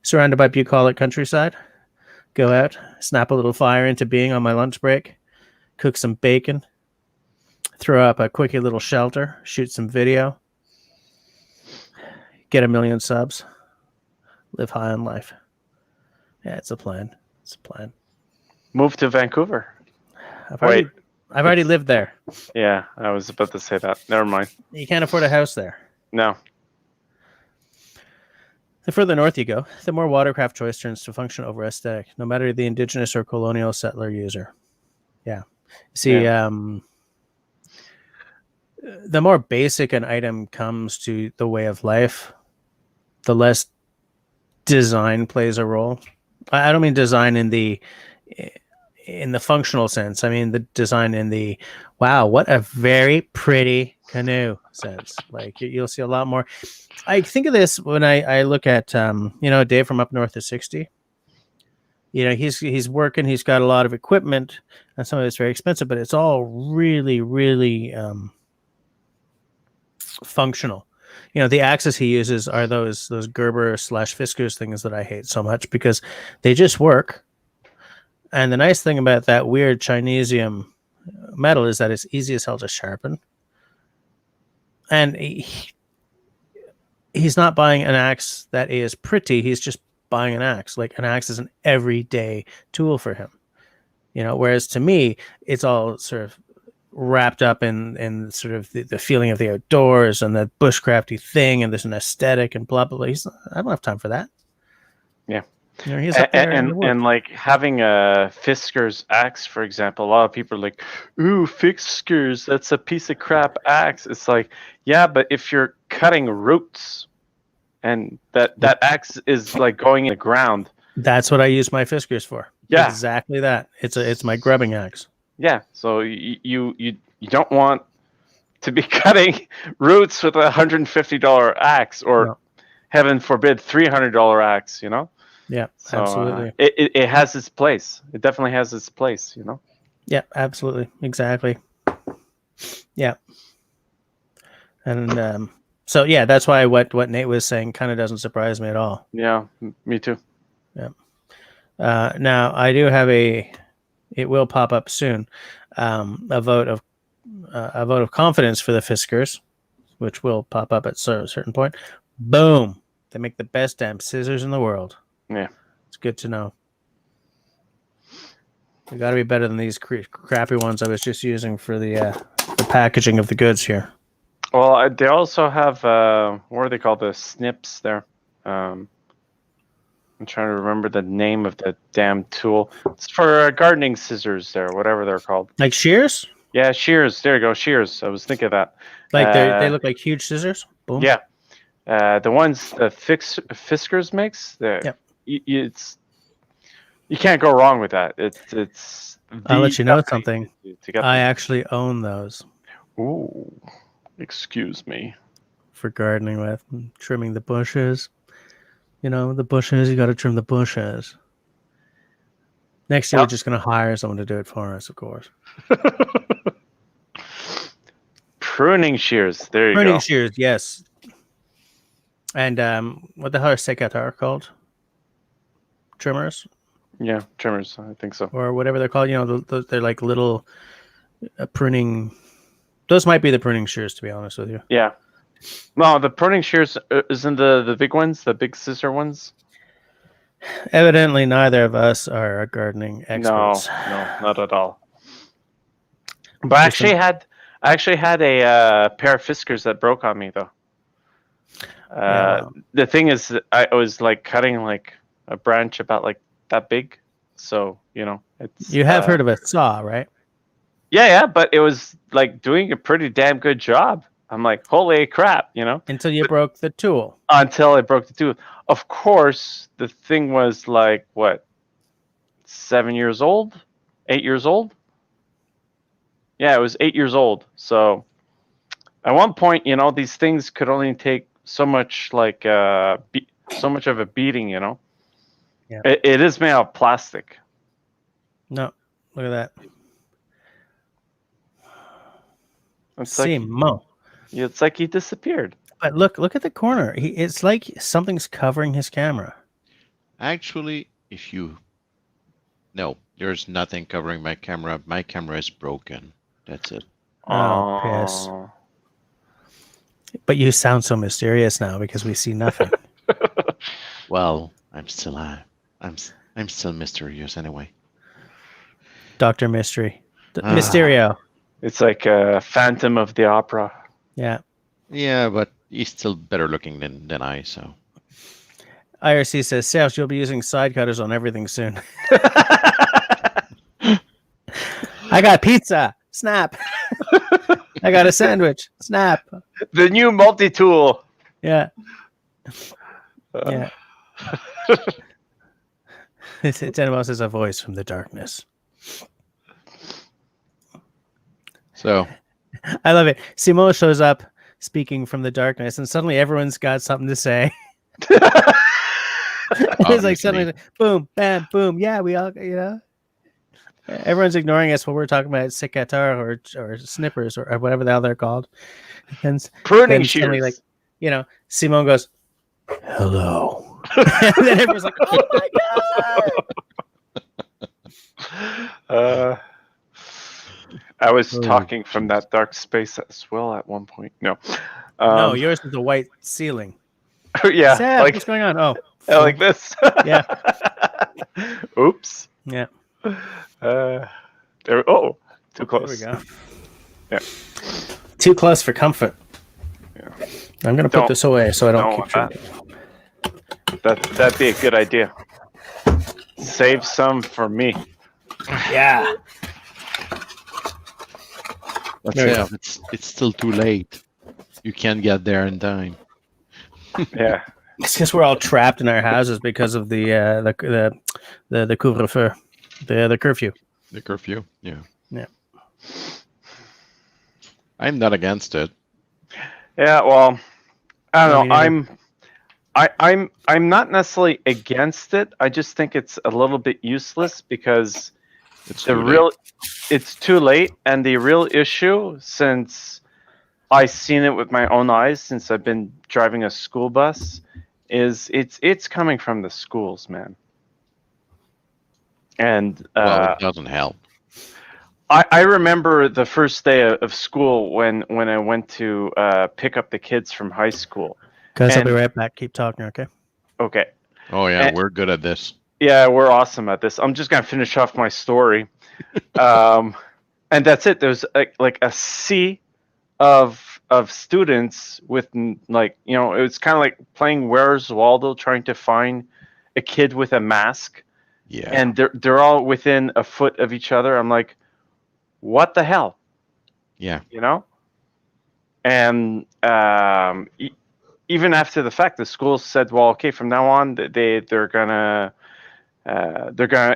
Surrounded by bucolic countryside. Go out, snap a little fire into being on my lunch break, cook some bacon, throw up a quickie little shelter, shoot some video, get 1 million subs, live high on life. Yeah, it's a plan. It's a plan. Move to Vancouver. I've already lived there. Yeah, I was about to say that. Never mind. You can't afford a house there. No. The further north you go, the more watercraft choice turns to function over aesthetic, no matter the indigenous or colonial settler user. Yeah. See, the more basic an item comes to the way of life, the less design plays a role. I don't mean design in the functional sense. I mean the design in the, wow, what a very pretty canoe sense. Like you'll see a lot more. I think of this when I look at, Dave from up north of 60. He's working, he's got a lot of equipment, and some of it's very expensive, but it's all really, really functional. The axes he uses are those Gerber/Fiskars things that I hate so much because they just work. And the nice thing about that weird Chinesium metal is that it's easy as hell to sharpen. And he's not buying an axe that is pretty. He's just buying an axe. Like an axe is an everyday tool for him. Whereas to me, it's all sort of wrapped up in sort of the feeling of the outdoors and the bushcrafty thing, and there's an aesthetic and blah, blah, blah. I don't have time for that. Yeah. He's up there and like having a Fiskars axe, for example, a lot of people are like, ooh, Fiskars, that's a piece of crap axe. It's like, yeah, but if you're cutting roots and that axe is like going in the ground. That's what I use my Fiskars for. Yeah. Exactly that. It's my grubbing axe. Yeah. So you don't want to be cutting roots with $150 axe or heaven forbid $300 axe, Yeah, so, absolutely. It has its place. It definitely has its place, Yeah, absolutely. Exactly. Yeah. And so, yeah, that's why what Nate was saying kind of doesn't surprise me at all. Yeah, me too. Yeah. Now, I do have it will pop up soon. a vote of confidence for the Fiskars, which will pop up at a certain point. Boom! They make the best damn scissors in the world. Yeah. It's good to know. They got to be better than these crappy ones I was just using for the packaging of the goods here. Well, they also have what are they called? The snips there. I'm trying to remember the name of the damn tool. It's for gardening scissors there, whatever they're called. Like shears? Yeah, shears. There you go, shears. I was thinking of that. Like they look like huge scissors? Boom. Yeah. The ones the Fiskars makes, Yep. You can't go wrong with that. It's. I'll let you know something. To get I them. actually own those. Ooh, excuse me. For gardening with, trimming the bushes. You know, the bushes, you got to trim the bushes. Next year, we're just going to hire someone to do it for us, of course. Pruning shears. There you go. Pruning shears, yes. And what the hell are sécateurs called? Trimmers? Yeah, trimmers. I think so. Or whatever they're called. You know, they're like little pruning. Those might be the pruning shears, to be honest with you. Yeah. No, the pruning shears isn't the big ones, the big scissor ones. Evidently, neither of us are gardening experts. No, not at all. But I actually had a pair of Fiskars that broke on me though. The thing is, I was like cutting like a branch about like that big, so you know it's. You have heard of a saw, right? Yeah, but it was like doing a pretty damn good job. I'm like, holy crap, you know? Until you broke the tool. Until I broke the tooth. Of course, the thing was like, what, 7 years old? 8 years old? Yeah, it was 8 years old. So at one point, you know, these things could only take so much, like, so much of a beating, you know? Yeah. It is made out of plastic. No, look at that. It's it's like he disappeared. But look at the corner. It's like something's covering his camera. Actually, no, there's nothing covering my camera. My camera is broken. That's it. Oh, piss. But you sound so mysterious now because we see nothing. Well, I'm still mysterious anyway. Dr. Mystery. Mysterio. It's like a Phantom of the Opera. Yeah. Yeah, but he's still better looking than I, so. IRC says, Serge, you'll be using side cutters on everything soon. I got pizza. Snap. I got a sandwich. Snap. The new multi-tool. Yeah. Yeah. It's almost as a voice from the darkness. So. I love it. Simone shows up speaking from the darkness, and suddenly everyone's got something to say. It's like suddenly, boom, bam, boom. Yeah, we all, you know, everyone's ignoring us when we're talking about sécateurs or snippers or whatever the hell they're called. And pruning shears. Like, you know, Simone goes, "Hello," and then everyone's like, "Oh my god!" I was talking from that dark space as well at one point. No, no, yours is a white ceiling. Yeah, Sam, like what's going on? Oh, like this. Yeah. Oops. Yeah. There. Oh, too close. There we go. Yeah. Too close for comfort. Yeah. I'm gonna put this away so I don't keep drinking. That'd be a good idea. Save some for me. Yeah. But yeah, it's still too late. You can't get there in time. Yeah. It's because we're all trapped in our houses because of the couvre-feu, the curfew. The curfew, yeah. Yeah. I'm not against it. Yeah, well, I don't know. I'm not necessarily against it. I just think it's a little bit useless because it's too late, and the real issue, since I've seen it with my own eyes since I've been driving a school bus, is it's coming from the schools, man. And well, it doesn't help. I remember the first day of school when I went to pick up the kids from high school. Guys, I'll be And- right back. Keep talking, okay? Okay. Oh yeah, And- we're good at this. Yeah, we're awesome at this. I'm just gonna finish off my story, and that's it. There's like a sea of students with like it was kind of like playing Where's Waldo, trying to find a kid with a mask, Yeah. and they're all within a foot of each other. I'm like, what the hell, Yeah. And even after the fact, the school said, well, okay, from now on they're gonna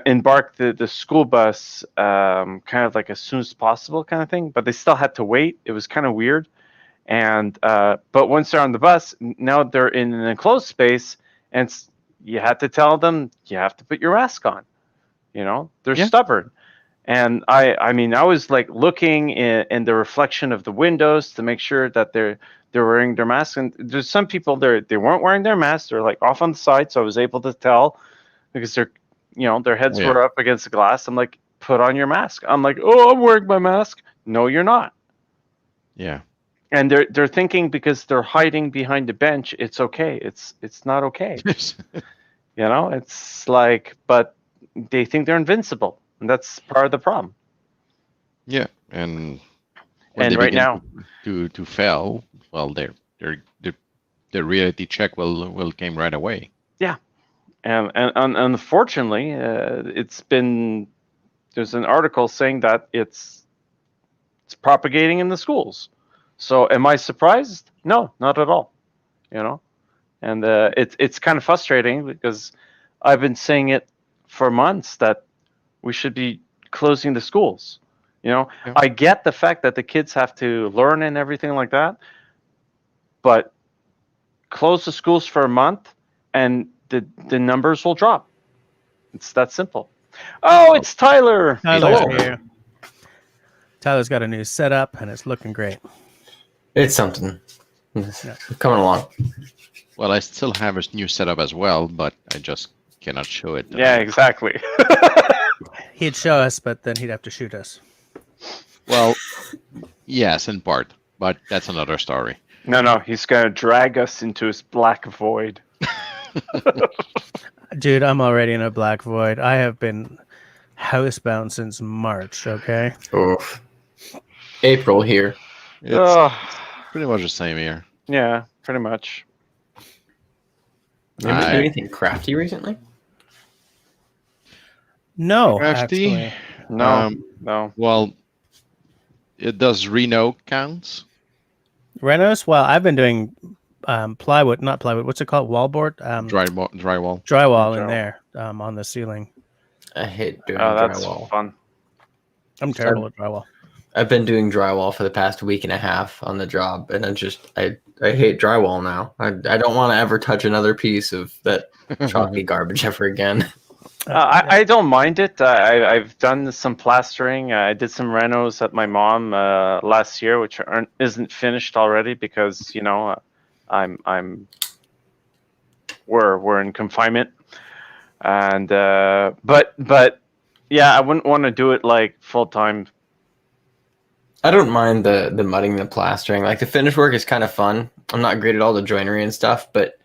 embark the school bus kind of like as soon as possible kind of thing, but they still had to wait. It was kind of weird. And but once they're on the bus, now they're in an enclosed space, and you had to tell them you have to put your mask on. They're stubborn. And I mean, I was like looking in the reflection of the windows to make sure that they're wearing their masks. And there's some people there, they weren't wearing their masks. They're like off on the side, so I was able to tell because their heads were up against the glass. I'm like, put on your mask. I'm like, oh, I'm wearing my mask. No, you're not. Yeah. And they're thinking because they're hiding behind the bench, it's okay. It's not okay. It's like, but they think they're invincible, and that's part of the problem. Yeah, and when And they right begin now, to fail, well, the reality check will came right away. yeah, and unfortunately, there's an article saying that it's propagating in the schools. So am I surprised? No, not at all. And it's kind of frustrating because I've been saying it for months that we should be closing the schools. I get the fact that the kids have to learn and everything like that, but close the schools for a month and the numbers will drop. It's that simple. Oh, it's Tyler. Tyler's Hello. here. Tyler's got a new setup, and it's looking great. It's something. Coming along. Well, I still have a new setup as well, but I just cannot show it. Yeah, exactly. He'd show us, but then he'd have to shoot us. Well, yes, in part, but that's another story. No, he's gonna drag us into his black void. Dude, I'm already in a black void. I have been housebound since March, okay? Oof. April here. It's pretty much the same here. Yeah, pretty much. You ever do anything crafty recently? No, Crafty? actually. No. Well, it does Reno counts. Renos? Well, I've been doing plywood, not plywood. What's it called? Wallboard? Drywall. Drywall in there on the ceiling. I hate doing That's drywall. fun. I'm terrible at drywall. I've been doing drywall for the past week and a half on the job, and I hate drywall now. I don't want to ever touch another piece of that chalky garbage ever again. I don't mind it. I've done some plastering. I did some renos at my mom last year, which isn't finished already because we're in confinement, and but yeah, I wouldn't want to do it like full time. I don't mind the mudding, the plastering. Like the finish work is kind of fun. I'm not great at all the joinery and stuff, but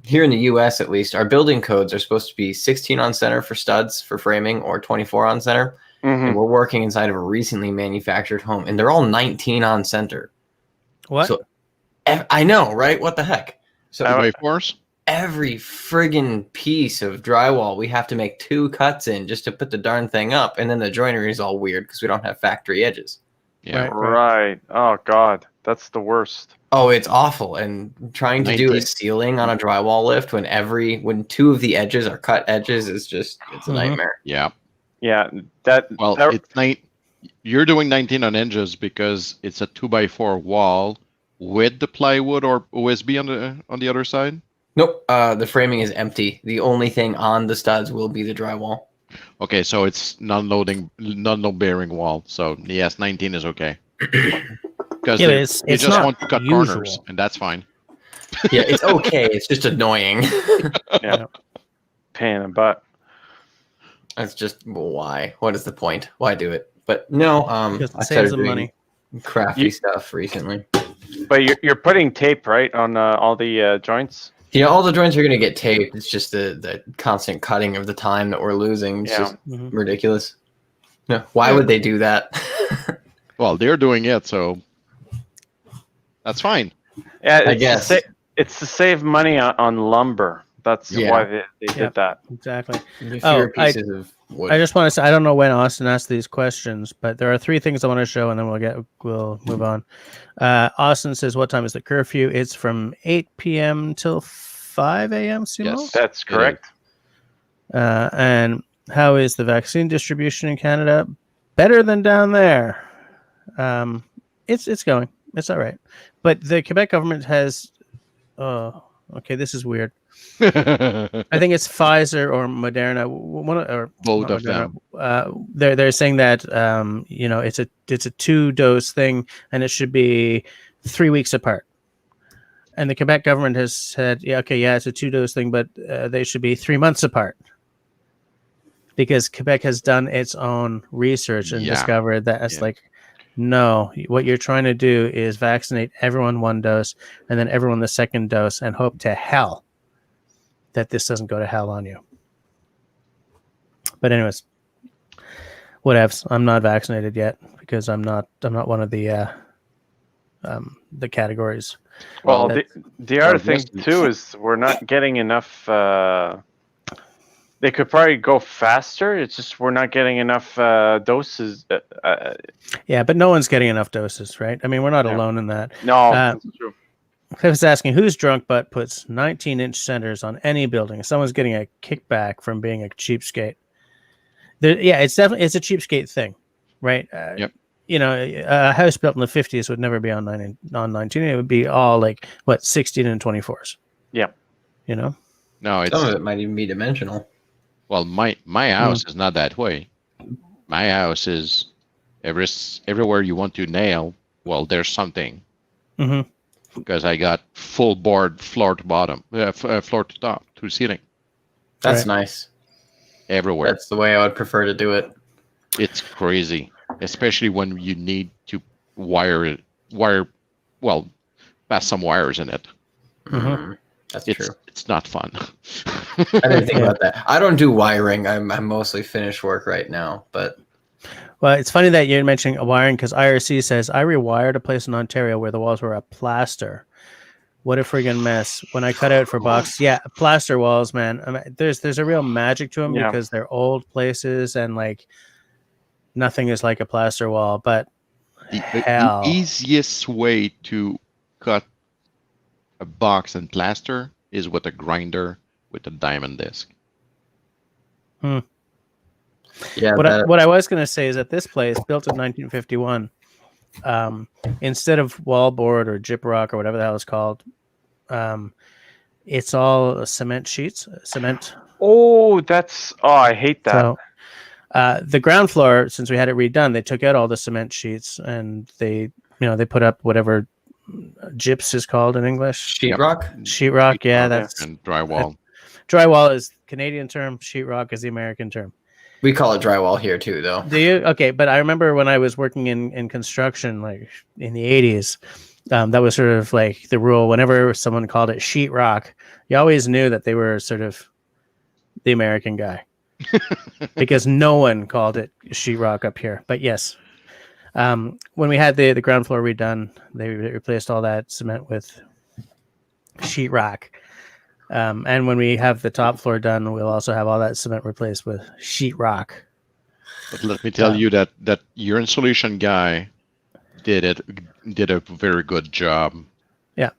here in the U.S. at least, our building codes are supposed to be 16 on center for studs for framing or 24 on center. Mm-hmm. And we're working inside of a recently manufactured home, and they're all 19 on center. What? So I know, right? What the heck? So 2x4s? every friggin' piece of drywall we have to make 2 cuts in just to put the darn thing up, and then the joinery is all weird because we don't have factory edges. Yeah. Right. Oh God, that's the worst. Oh, it's awful. And trying to do 19. a ceiling on a drywall lift when 2 of the edges are cut edges is just it's a nightmare. Yeah. Yeah. Well, you're doing 19 on edges because it's a 2x4 wall with the plywood or OSB on the other side. Nope. The framing is empty. The only thing on the studs will be the drywall. Okay, so it's non-load bearing wall. So yes, 19 is okay. Because Yeah, you it's just not want to cut usual. corners, and that's fine. Yeah, it's okay. It's just annoying. Yeah. Pain in the butt. That's just why. What is the point? Why do it? But no, Because it I saves started them doing money. crafty You- stuff recently. But you're putting tape, right, on all the joints? All the joints are going to get taped. It's just the constant cutting of the time that we're losing. It's Yeah. just Mhm. ridiculous. No, why would they do that? Well, they're doing it, so that's fine. Yeah, I guess. It's to save money on lumber. That's Yeah. why they Yep. did that. Exactly. Fewer pieces of wood. I just want to say I don't know when Austin asked these questions, but there are 3 things I want to show, and then we'll move on. Austin says, "What time is the curfew?" It's from 8 p.m. till 5 a.m. Simo? Yes. That's It correct. And how is the vaccine distribution in Canada? Better than down there. It's going. It's all right. But the Quebec government has. Oh, okay. This is weird. I think it's Pfizer or Moderna. Both not of Moderna. They're saying that it's a 2-dose thing, and it should be 3 weeks apart. And the Quebec government has said, it's a 2-dose thing, but they should be 3 months apart. Because Quebec has done its own research and discovered that it's like, no, what you're trying to do is vaccinate everyone 1 dose and then everyone the 2nd dose and hope to hell that this doesn't go to hell on you. But anyways, whatevs. I'm not vaccinated yet because I'm not one of the categories. Well, That- the other thing too is we're not getting enough. They could probably go faster. It's just we're not getting enough doses. Yeah, but no one's getting enough doses, right? I mean, we're not alone in that. No, that's true. I was asking whose drunk butt puts 19-inch centers on any building. Someone's getting a kickback from being a cheapskate. It's a cheapskate thing, right? Yep. A house built in the 50s would never be on 19. It would be all 16 and 24s. Yeah. No, Some of it might even be dimensional. well, my house is not that way. My house is everywhere you want to nail. Well, there's something. Mm-hmm. Because I got full board floor to bottom, floor to top, to ceiling, That's nice. everywhere. That's the way I would prefer to do it. It's crazy, especially when you need to pass some wires in it. That's It's true. it's not fun. I didn't think about that. I don't do wiring. I'm mostly finished work right now, but Well, it's funny that you're mentioning wiring because IRC says I rewired a place in Ontario where the walls were a plaster. What a friggin' mess! When I cut out for box, plaster walls, man. I mean, there's a real magic to them because they're old places and nothing is like a plaster wall. But the easiest way to cut a box and plaster is with a grinder with a diamond disc. yeah. What I was going to say is that this place, built in 1951, instead of wallboard or gyprock or whatever the hell it's called, it's all cement sheets. Oh, I hate that. So the ground floor, since we had it redone, they took out all the cement sheets and they put up whatever gyps is called in English. Sheetrock. Sheetrock, yeah, that's and drywall. Drywall is Canadian term. Sheetrock is the American term. We call it drywall here too, though. Do you? Okay, but I remember when I was working in construction, in the 80s, that was sort of the rule. Whenever someone called it sheetrock, you always knew that they were sort of the American guy because no one called it sheetrock up here. But yes, when we had the ground floor redone, they replaced all that cement with sheetrock. And when we have the top floor done, we'll also have all that cement replaced with sheetrock. But let me tell you that your insulation guy did a very good job. Yeah.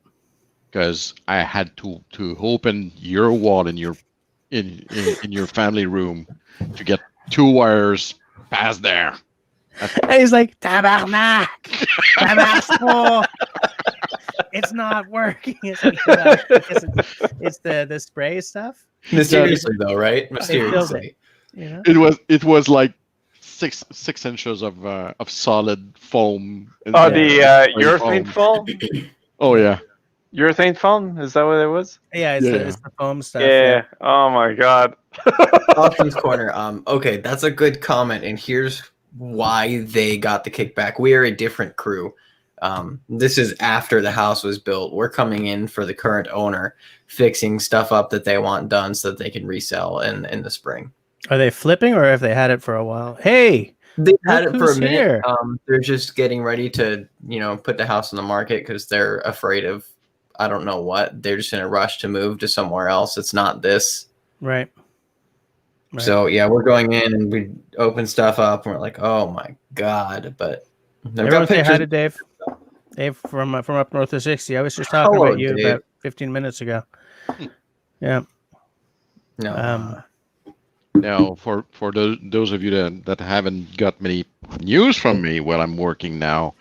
Because I had to open your wall in your family room to get 2 wires past there. And he's like, tabarnak! Tabasco! It's not working. It's the spray stuff. Mysteriously, though, right? Mysteriously. It was like 6 inches of solid foam. Oh, the urethane foam? Oh, yeah. Urethane foam? Is that what it was? Yeah, it's the foam stuff. Yeah. Oh, my God. Austin's Corner. Okay, that's a good comment. And here's why they got the kickback. We are a different crew. This is after the house was built. We're coming in for the current owner, fixing stuff up that they want done so that they can resell in the spring. Are they flipping or have they had it for a while? Hey, They've had look it for a who's minute. here. They're just getting ready to, put the house on the market because they're afraid of, I don't know what. They're just in a rush to move to somewhere else. It's not this. Right. So yeah, we're going in and we open stuff up and we're like, oh my God. But I've Everyone got say hi pictures. to Dave. Dave from up north of 60. I was just talking Hello, about you Dave. about 15 minutes ago. Yeah. No. Now, for those of you that haven't got many news from me, well, I'm working now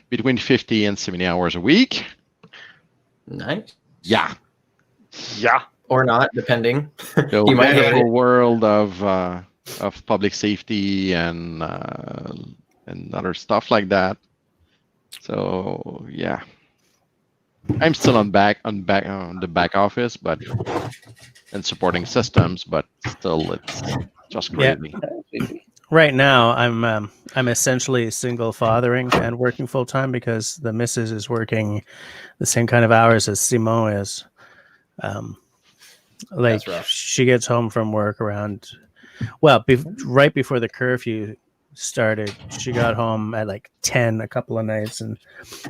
between 50 and 70 hours a week. Nice. Yeah. Yeah. Or not, depending. So You might hate wonderful it. world of public safety and other stuff like that. So yeah, I'm still on the back office, but and supporting systems, but still it's just crazy. Right now, I'm essentially single fathering and working full time because the missus is working the same kind of hours as Simone is. Like That's rough. she gets home from work around, well, right before the curfew started. She got home at like 10 a couple of nights, and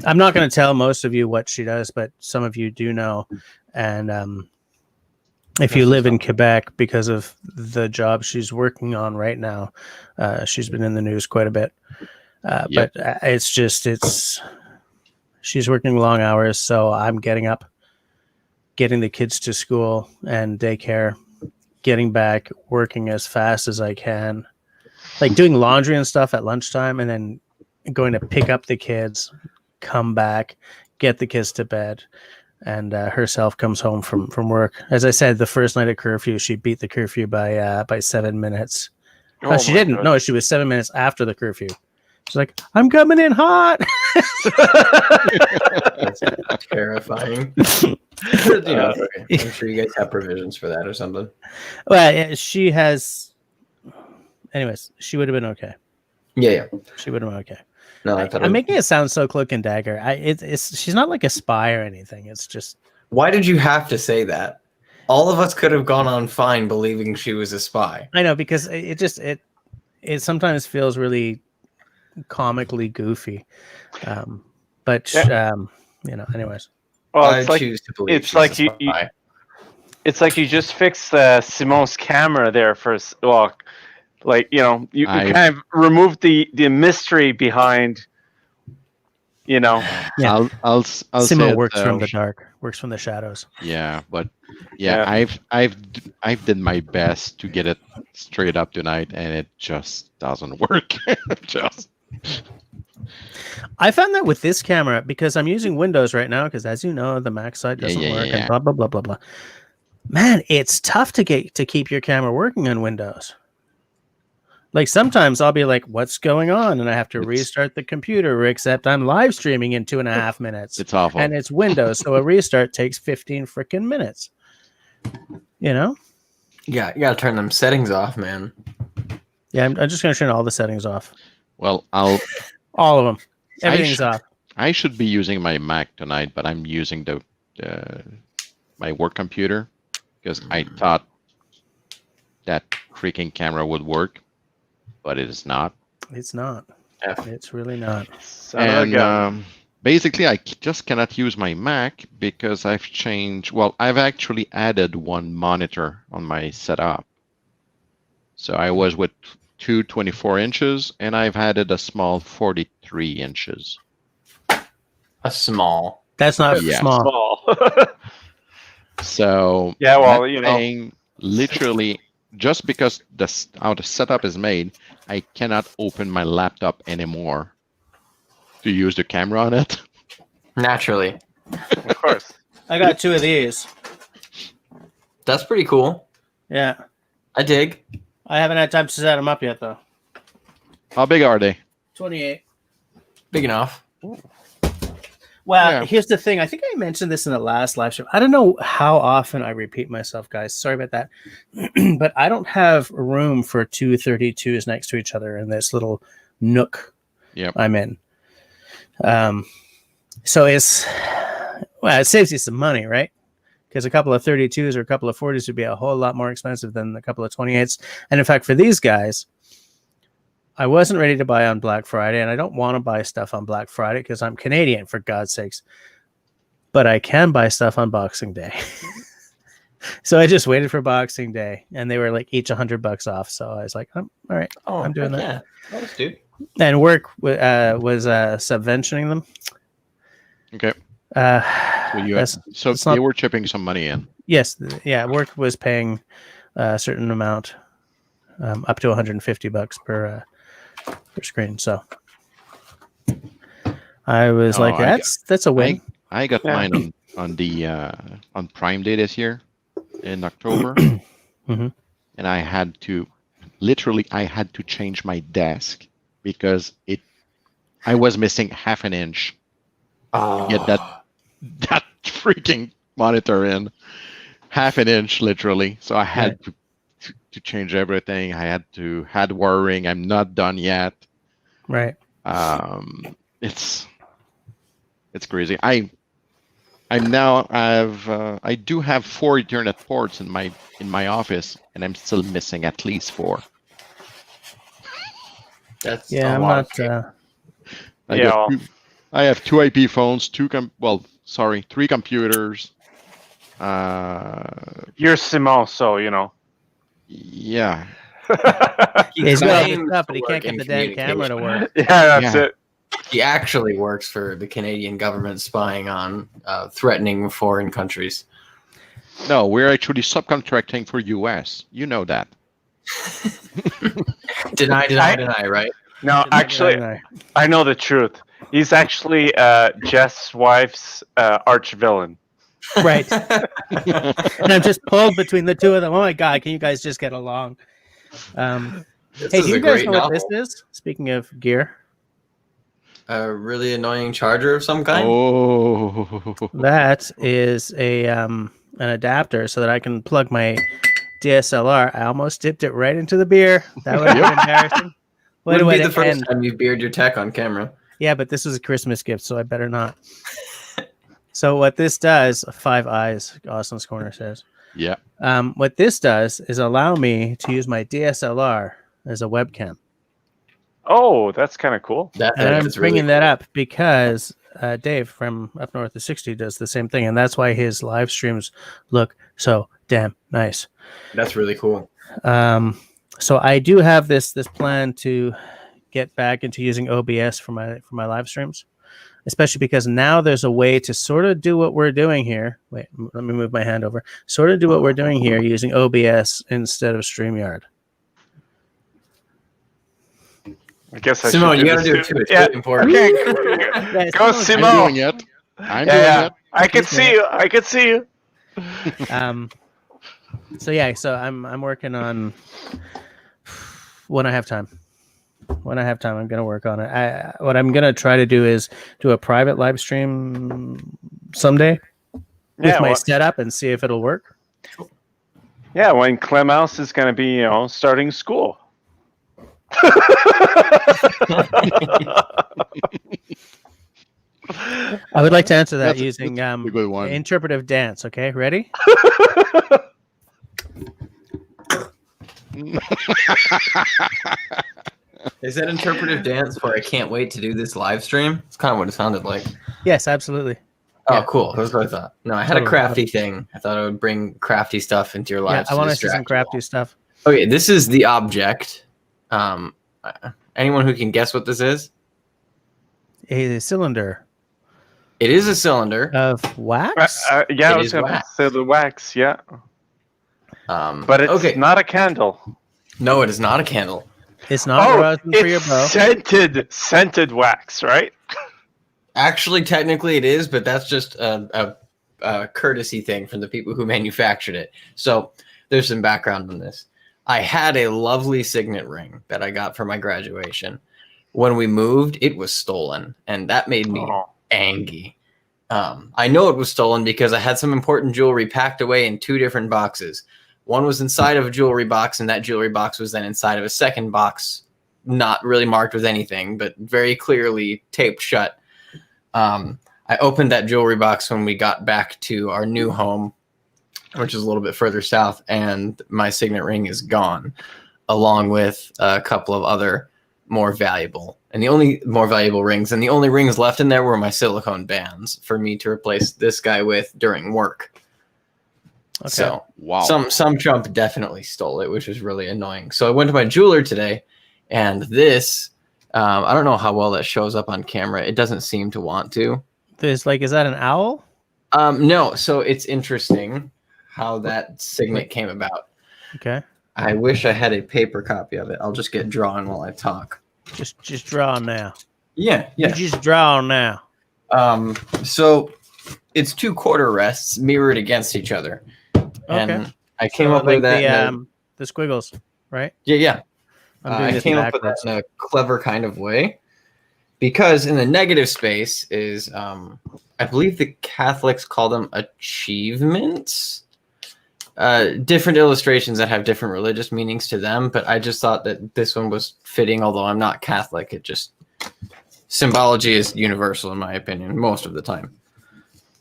I'm not going to tell most of you what she does, but some of you do know. And if you live in Quebec, because of the job she's working on right now, she's been in the news quite a bit. Yep. But she's working long hours, so I'm getting up, getting the kids to school and daycare, getting back, working as fast as I can, like doing laundry and stuff at lunchtime, and then going to pick up the kids, come back, get the kids to bed, and herself comes home from work. As I said, the first night of curfew, she beat the curfew by 7 minutes. Oh She my didn't. God. No, she was 7 minutes after the curfew. She's like, I'm coming in hot. That's terrifying. Okay. I'm sure you guys have provisions for that or something. Well, yeah, she has. Anyways, she would have been okay. Yeah. She would have been okay. No, I thought I'm making it sound so cloak and dagger. She's not like a spy or anything. It's just. Why did you have to say that? All of us could have gone on fine believing she was a spy. I know, because it sometimes feels really comically goofy. But anyways. Well, I it's like choose to believe it's she's like a you spy. it's like you just fixed Simone's camera there first. Well, like you kind of removed the mystery behind. Yeah. I'll Simone say works from the dark, works from the shadows. Yeah, but Yeah. I've did my best to get it straight up tonight, and it just doesn't work. Just I found that with this camera, because I'm using Windows right now, because as you know, the Mac side doesn't work, and blah blah blah blah blah. Man, it's tough to keep your camera working on Windows. Like sometimes I'll be like, "What's going on?" and I have to restart the computer. Except I'm live streaming in 2.5 minutes. it's awful. And it's Windows, so a restart takes 15 freaking minutes. Yeah, you gotta turn them settings off, man. Yeah, I'm just gonna turn all the settings off. Well, All of them. Everything's off. I should be using my Mac tonight, but I'm using my work computer because I thought that freaking camera would work, but it is not. It's not. It's really not. And basically, I just cannot use my Mac because I've changed. Well, I've actually added one monitor on my setup. So I was with two 24 inches, and I've added a small 43 inches. A small. That's not Yeah. small. So Yeah, well, that thing, literally, just because how the setup is made, I cannot open my laptop anymore to use the camera on it. Naturally. Of course. I got 2 of these. That's pretty cool. Yeah. I dig. I haven't had time to set them up yet, though. How big are they? 28. Big enough. Well, Yeah. here's the thing. I think I mentioned this in the last live stream. I don't know how often I repeat myself, guys. Sorry about that. But I don't have room for two 32s next to each other in this little nook Yep. I'm in. So it saves you some money, right? Because a couple of 32s or a couple of 40s would be a whole lot more expensive than a couple of 28s. And in fact, for these guys, I wasn't ready to buy on Black Friday, and I don't want to buy stuff on Black Friday because I'm Canadian, for God's sakes. But I can buy stuff on Boxing Day. So I just waited for Boxing Day, and they were like each $100 off. So I was like, all right, I'm doing that. Yeah, nice, dude. And work was subventioning them. Okay. So they were chipping some money in. Yes, work was paying a certain amount, up to $150 per screen. So I was that's a win. I got mine on Prime Day this year in October, Mm-hmm. and I had to change my desk because I was missing half an inch. Get that freaking monitor in half an inch, literally. So I had to change everything. I had wiring. I'm not done yet. Right. It's crazy. I do have 4 Ethernet ports in my office, and I'm still missing at least 4. That's I'm not. I have 2 IP phones, 3 computers. You're Simon, so you know. Yeah. He's got all this stuff, but he can't get the damn camera to work. Yeah, that's it. He actually works for the Canadian government, spying on threatening foreign countries. No, we're actually subcontracting for US. You know that. Deny, right? No, actually, I know the truth. He's actually Jess's wife's arch villain. Right. And I'm just pulled between the two of them. Oh my God, can you guys just get along? Hey, do you guys know what this is? Speaking of gear. A really annoying charger of some kind? Oh. That is an adapter so that I can plug my DSLR. I almost dipped it right into the beer. That would have been embarrassing. Wouldn't be the first time you've beered your tech on camera. Yeah, but this was a Christmas gift, so I better not. So what this does, 5 eyes, Austin's Corner says. Yeah. What this does is allow me to use my DSLR as a webcam. Oh, that's kind of cool. And I'm bringing that up because Dave from up north of 60 does the same thing, and that's why his live streams look so damn nice. That's really cool. So I do have this plan to get back into using OBS for my live streams, especially because now there's a way to sort of do what we're doing here. Wait, let me move my hand over. Sort of do what we're doing here using OBS instead of StreamYard. I guess Simone, you gotta do it too. It's really important. Okay. Go, Simone. I'm doing it. I'm doing it. I can see you. I can see you. So I'm working on when I have time. When I have time, I'm going to work on it. What I'm going to try to do is do a private live stream someday with my setup and see if it'll work. Yeah, when Clem House is going to be, starting school. I would like to answer that using interpretive dance. Okay, ready? Is that interpretive dance for I can't wait to do this live stream? It's kind of what it sounded like. Yes, absolutely. Oh, cool. That's what I thought. No, I had a crafty thing. I thought I would bring crafty stuff into your lives. I want to see some crafty stuff. Okay, this is the object. Anyone who can guess what this is? A cylinder. It is a cylinder of wax. I was going to say the wax. Yeah. But it's not a candle. No, it is not a candle. It's not rosin for your bow. Scented wax, right? Actually, technically it is, but that's just a courtesy thing from the people who manufactured it. So there's some background on this. I had a lovely signet ring that I got for my graduation. When we moved, it was stolen, and that made me angry. I know it was stolen because I had some important jewelry packed away in 2 different boxes. One was inside of a jewelry box, and that jewelry box was then inside of a second box not really marked with anything, but very clearly taped shut. I opened that jewelry box when we got back to our new home, which is a little bit further south, and my signet ring is gone, along with a couple of other more valuable. And the only more valuable rings, and the only rings left in there were my silicone bands for me to replace this guy with during work. Okay. So Wow. some chump definitely stole it, which is really annoying. So I went to my jeweler today, and this, I don't know how well that shows up on camera. It doesn't seem to want to. Is that an owl? No, so it's interesting how that signet came about. Okay. I wish I had a paper copy of it. I'll just get drawn while I talk. Just draw now. Yeah. You just draw now. So it's 2 quarter rests mirrored against each other. Okay. And I came So up with that. the squiggles, right? Yeah. I'm doing I this came up with that backwards. in a clever kind of way. Because in the negative space is, I believe the Catholics call them achievements. Different illustrations that have different religious meanings to them, but I just thought that this one was fitting, although I'm not Catholic. It just, symbology is universal in my opinion, most of the time.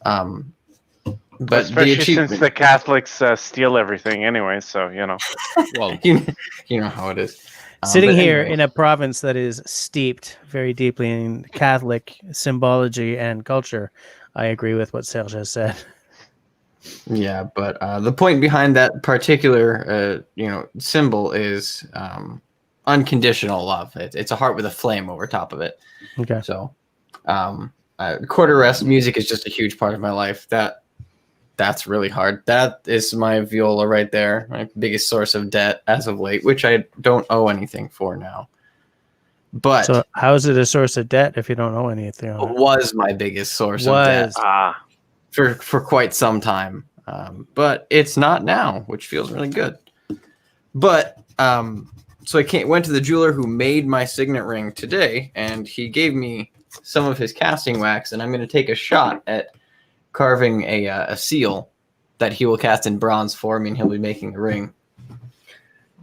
But especially the achievement, since the Catholics steal everything anyway, so Well, you know how it is. Sitting But here anyway. in a province that is steeped very deeply in Catholic symbology and culture, I agree with what Serge has said. Yeah, but the point behind that particular, symbol is unconditional love. It's a heart with a flame over top of it. Okay. So, quarter rest music is just a huge part of my life. That's really hard. That is my viola right there, my biggest source of debt as of late, which I don't owe anything for now. But So how is it a source of debt if you don't owe anything on it? was my biggest source of debt for quite some time. But it's not now, which feels really good. But so I went to the jeweler who made my signet ring today, and he gave me some of his casting wax, and I'm going to take a shot at carving a seal that he will cast in bronze for me, and he'll be making a ring.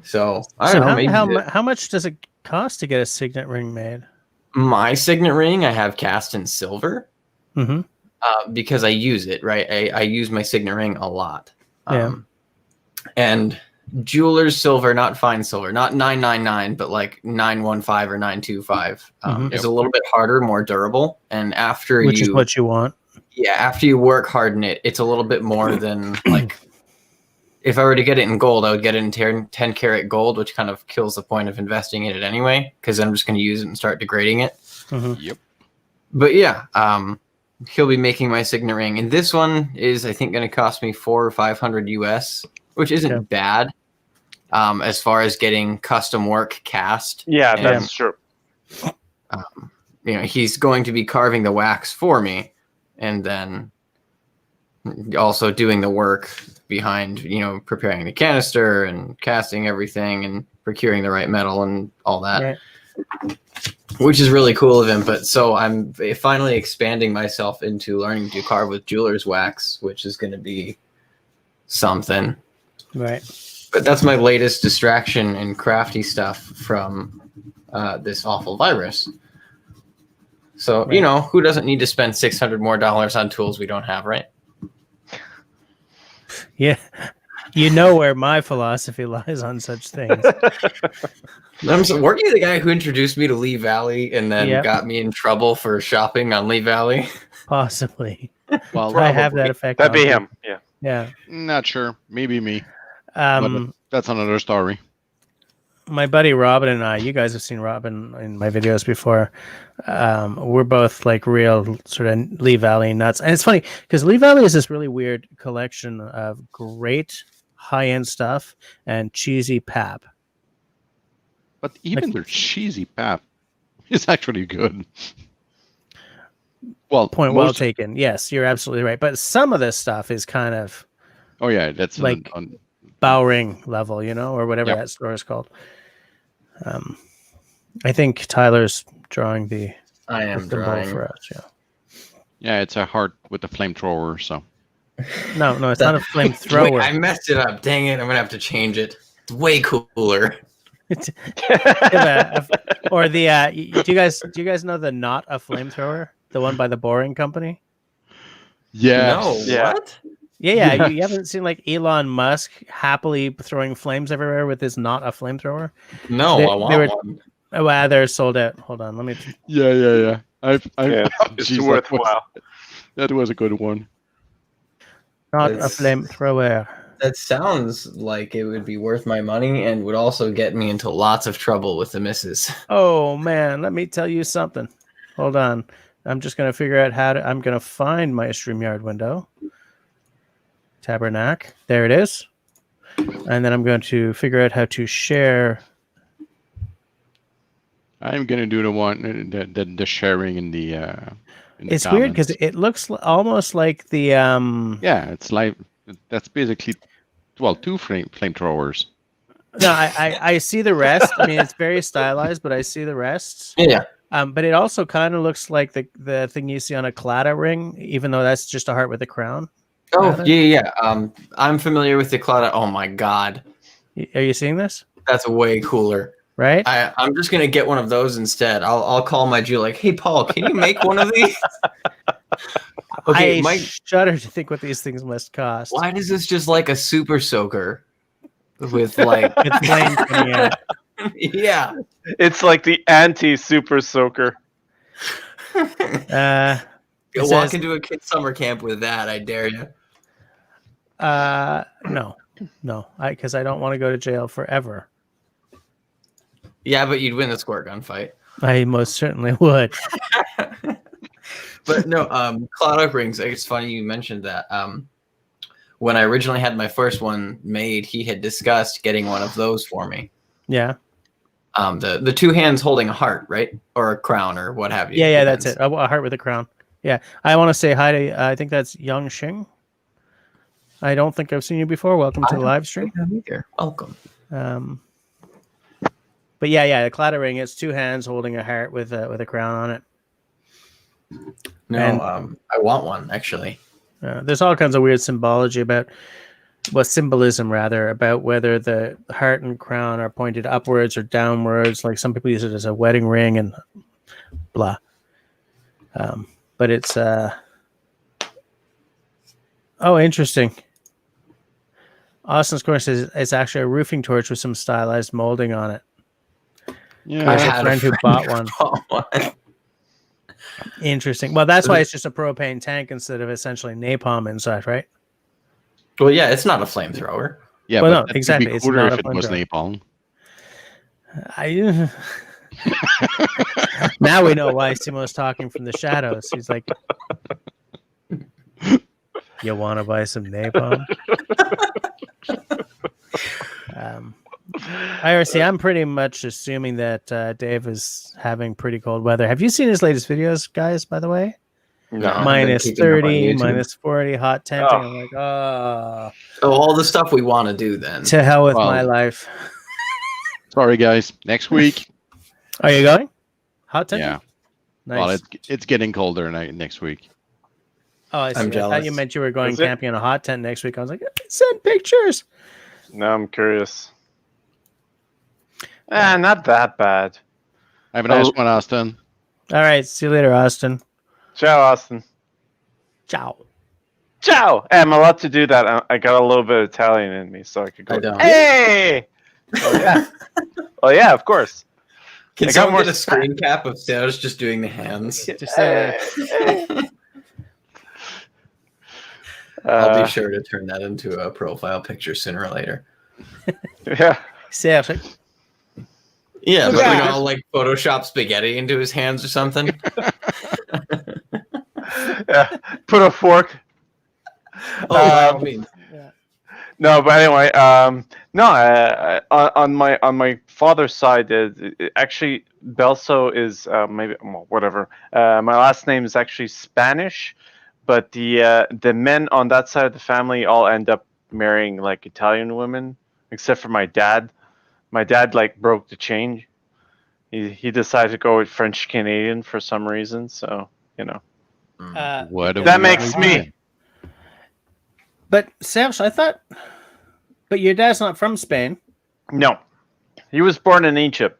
So I don't know. How much does it cost to get a signet ring made? My signet ring I have cast in silver. Mm-hmm. Because I use it, right? I use my signet ring a lot. Yeah. And jeweler's silver, not fine silver, not 999, but like 915 or 925 is a little bit harder, more durable. And Which is what you want. Yeah, after you work hard in it, it's a little bit more than like, if I were to get it in gold, I would get it in 10 karat gold, which kind of kills the point of investing in it anyway, because then I'm just going to use it and start degrading it. Mm-hmm. Yep. But yeah, he'll be making my signet ring, and this one is, I think, going to cost me $400 or $500 US, which isn't bad as far as getting custom work cast. Yeah, And, that's true. He's going to be carving the wax for me, and then also doing the work behind, preparing the canister and casting everything and procuring the right metal and all that. Right. Which is really cool of him. But so I'm finally expanding myself into learning to carve with jeweler's wax, which is going to be something. Right. But that's my latest distraction and crafty stuff from this awful virus. So, Right. Who doesn't need to spend $600 more on tools we don't have, right? Yeah. You know where my philosophy lies on such things. Weren't you the guy who introduced me to Lee Valley and then got me in trouble for shopping on Lee Valley? Possibly. Well, I have that effect. That'd be on him. Yeah. Yeah. not sure. Maybe me. But that's another story. My buddy Robin and I, you guys have seen Robin in my videos before. We're both like real sort of Lee Valley nuts. And it's funny because Lee Valley is this really weird collection of great high-end stuff and cheesy pap. But even their cheesy pap is actually good. Well, Point well taken. Yes, you're absolutely right. But some of this stuff is kind of Oh yeah, that's like Bowring level, or whatever that store is called. I think Tyler's drawing the I am drawing for us. Yeah. Yeah, it's a heart with a flamethrower. So No, it's not a flamethrower. Wait, I messed it up. Dang it! I'm gonna have to change it. It's way cooler. Or the do you guys know the Not a Flamethrower, the one by the Boring Company? Yes. No, Yeah. what? Yeah. You Yes. haven't seen like Elon Musk happily throwing flames everywhere with his Not a Flamethrower? No, They- I they were- want one. Oh, wow, they're sold out. Hold on, let me. Yeah. I've Yeah, oh, it's jeez, worthwhile. that was a good one. Not a That's- Flamethrower. That sounds like it would be worth my money and would also get me into lots of trouble with the missus. Oh man, let me tell you something. Hold on, I'm just gonna figure out how to. I'm gonna find my StreamYard window. Tabernacle. There it is. And then I'm going to figure out how to share. I'm gonna do the one the sharing in the It's weird because comments. it looks almost like the Yeah, it's like that's basically two flamethrowers. No, I see the rest. I mean, it's very stylized, but I see the rest. Yeah. But it also kind of looks like the thing you see on a Claddagh ring, even though that's just a heart with a crown. Oh, Rather? yeah. I'm familiar with the cloud. Oh my god, Are you seeing this? that's way cooler. Right? I'm just gonna get one of those instead. I'll call my Jew like, hey Paul, can you make one of these? Okay, I Mike, shudder to think what these things must cost. why does this just like a super soaker with like With flame coming out. yeah. It's like the anti-super soaker. It Walk says- into a kid's summer camp with that, I dare you. No, because I don't want to go to jail forever. Yeah, but you'd win the squirt gun fight. I most certainly would. But no, cloud oak rings. It's funny you mentioned that. When I originally had my first one made, he had discussed getting one of those for me. Yeah. The two hands holding a heart, right, or a crown, or what have you. Yeah, that's Depends. it. A heart with a crown. Yeah, I want to say hi to. I think that's Young Xing. I don't think I've seen you before. Welcome to the live stream. Welcome. But yeah, the Claddagh ring. It's two hands holding a heart with a crown on it. No, And- I want one actually. There's all kinds of weird symbology about, symbolism rather, about whether the heart and crown are pointed upwards or downwards. Like some people use it as a wedding ring and blah. But it's interesting. Austin's corner says it's actually a roofing torch with some stylized molding on it. Yeah, I had have a friend who bought one. one. Interesting. Well, that's why it's just a propane tank instead of essentially napalm inside, right? Well, yeah, it's not a flamethrower. yeah, Well, but no, that would be exactly, it's cooler not if a it was flamethrower. napalm. Now we know why Simo's talking from the shadows. He's like, "You want to buy some napalm?" IRC, I'm pretty much assuming that Dave is having pretty cold weather. Have you seen his latest videos, guys? By the way, No, I've been minus keeping up on 30, YouTube. minus 40, hot tenting. Oh. I'm like, oh, Oh, all the stuff we want to do then. to hell with Well, my life. Sorry, guys. Next week. Are you going? Hot tenting? Yeah. Nice. Well, it's getting colder next week. Oh, I see. I'm I thought jealous. you meant you were going Is it? camping in a hot tent next week. I was like, send pictures. Now I'm curious. Not that bad. Have a nice one, Austin. All right. See you later, Austin. Ciao, Austin. Ciao. Ciao. Hey, I'm allowed to do that. I got a little bit of Italian in me, so I could go. I don't. Hey. Oh yeah. Oh yeah, of course. Can I got someone more get a screen cap of Sarah's just doing the hands? Just say, I'll be sure to turn that into a profile picture sooner or later. Yeah. Serge. Yeah, but Yeah. I'll like Photoshop spaghetti into his hands or something. Yeah. Put a fork. By all means. No, but anyway, on my father's side, actually Belso is maybe whatever. My last name is actually Spanish, but the men on that side of the family all end up marrying like Italian women, except for my dad. My dad like broke the chain. He decided to go with French Canadian for some reason, so you know. What That makes me. But Serge, I thought, but your dad's not from Spain. No, He was born in Egypt,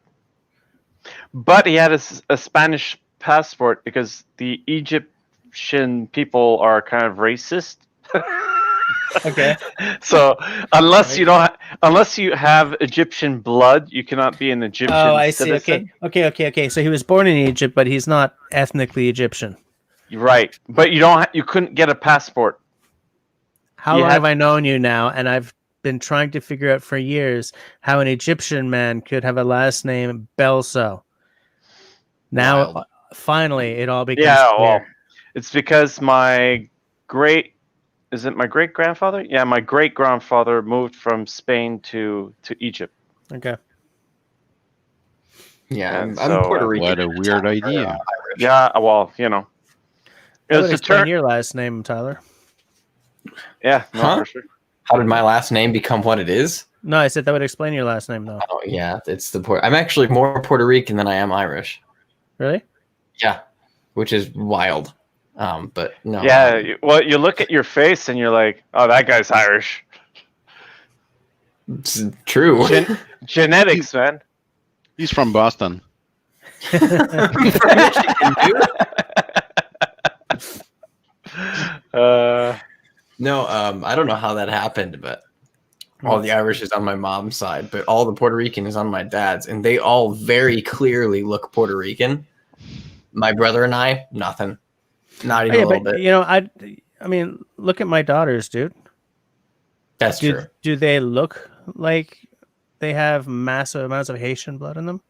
but he had a Spanish passport because the Egyptian people are kind of racist. Okay. So unless Right. you don't, unless you have Egyptian blood, you cannot be an Egyptian Oh, I see. citizen. Okay. So he was born in Egypt, but he's not ethnically Egyptian. Right, but you don't. You couldn't get a passport. How You long had- have I known you now? And I've been trying to figure out for years how an Egyptian man could have a last name Belso. Now, Wild. finally, it all becomes Yeah, clear. well, it's because my great, is it my great grandfather? Yeah, my great grandfather moved from Spain to Egypt. Okay. Yeah, And I'm so, Puerto Rican. What a weird idea. Irish. Yeah, well, you know, it That was would a explain turn. your last name, Tyler. Yeah, no, Huh? for sure. How did my last name become what it is? No, I said that would explain your last name, though. Oh yeah, it's the I'm actually more Puerto Rican than I am Irish. Really? Yeah, which is wild. But no. Yeah, well, you look at your face and you're like, oh, that guy's Irish. It's true. Genetics, man. He's from Boston. No, I don't know how that happened, but all the Irish is on my mom's side, but all the Puerto Rican is on my dad's, and they all very clearly look Puerto Rican. My brother and I, nothing. Not even a little bit. You know, I mean, look at my daughters, dude. That's true. Do they look like they have massive amounts of Haitian blood in them?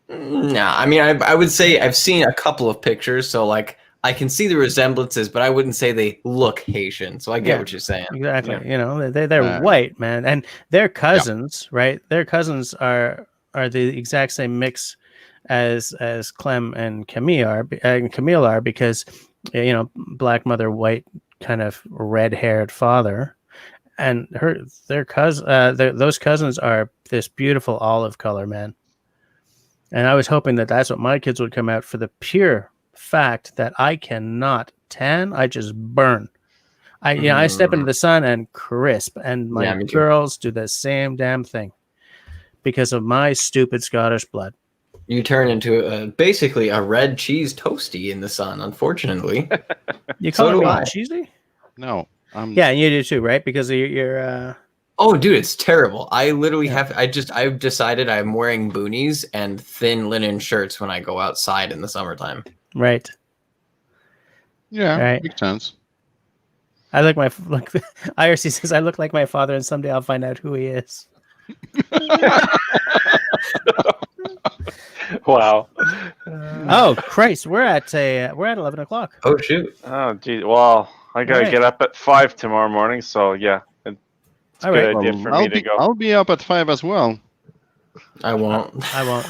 No, I mean, I would say I've seen a couple of pictures, so like I can see the resemblances, but I wouldn't say they look Haitian. So I get what you're saying. Exactly. Yeah. You know, they're white, man, and their cousins, right? Their cousins are the exact same mix as Clem and Camille are, because you know, black mother, white kind of red-haired father, and their cousin, those cousins are this beautiful olive color, man. And I was hoping that that's what my kids would come out, for the pure fact that I cannot tan. I just burn. I step into the sun and crisp, and my me too. girls do the same damn thing because of my stupid Scottish blood. You turn into basically a red cheese toasty in the sun, unfortunately. You So call do me I. cheesy? No. Yeah, and you do too, right? Because of your Oh, dude, it's terrible. I literally I've decided I'm wearing boonies and thin linen shirts when I go outside in the summertime. right. Yeah, Right. makes sense. I look IRC says I look like my father, and someday I'll find out who he is. Wow. Oh Christ, we're at 11 o'clock. Oh shoot. Oh, gee. Well, I gotta Alright. get up at 5 tomorrow morning, so yeah, it's a All good right. idea for me to go. I'll be up at 5 as well. I won't. I won't.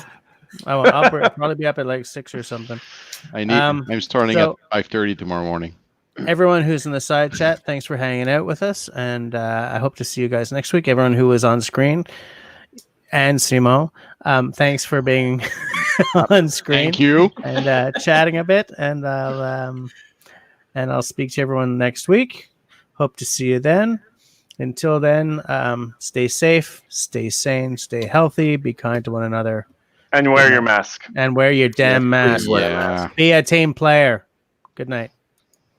I'll probably be up at like 6 or something. I'm starting so- at 5:30 tomorrow morning. Everyone who's in the side chat, thanks for hanging out with us, and I hope to see you guys next week. Everyone who was on screen, and Simo, thanks for being on screen. Thank you. And chatting a bit, and I'll speak to everyone next week. Hope to see you then. Until then, stay safe, stay sane, stay healthy, be kind to one another, And wear your mask. and wear your damn mask. Yeah. Be a team player. Good night.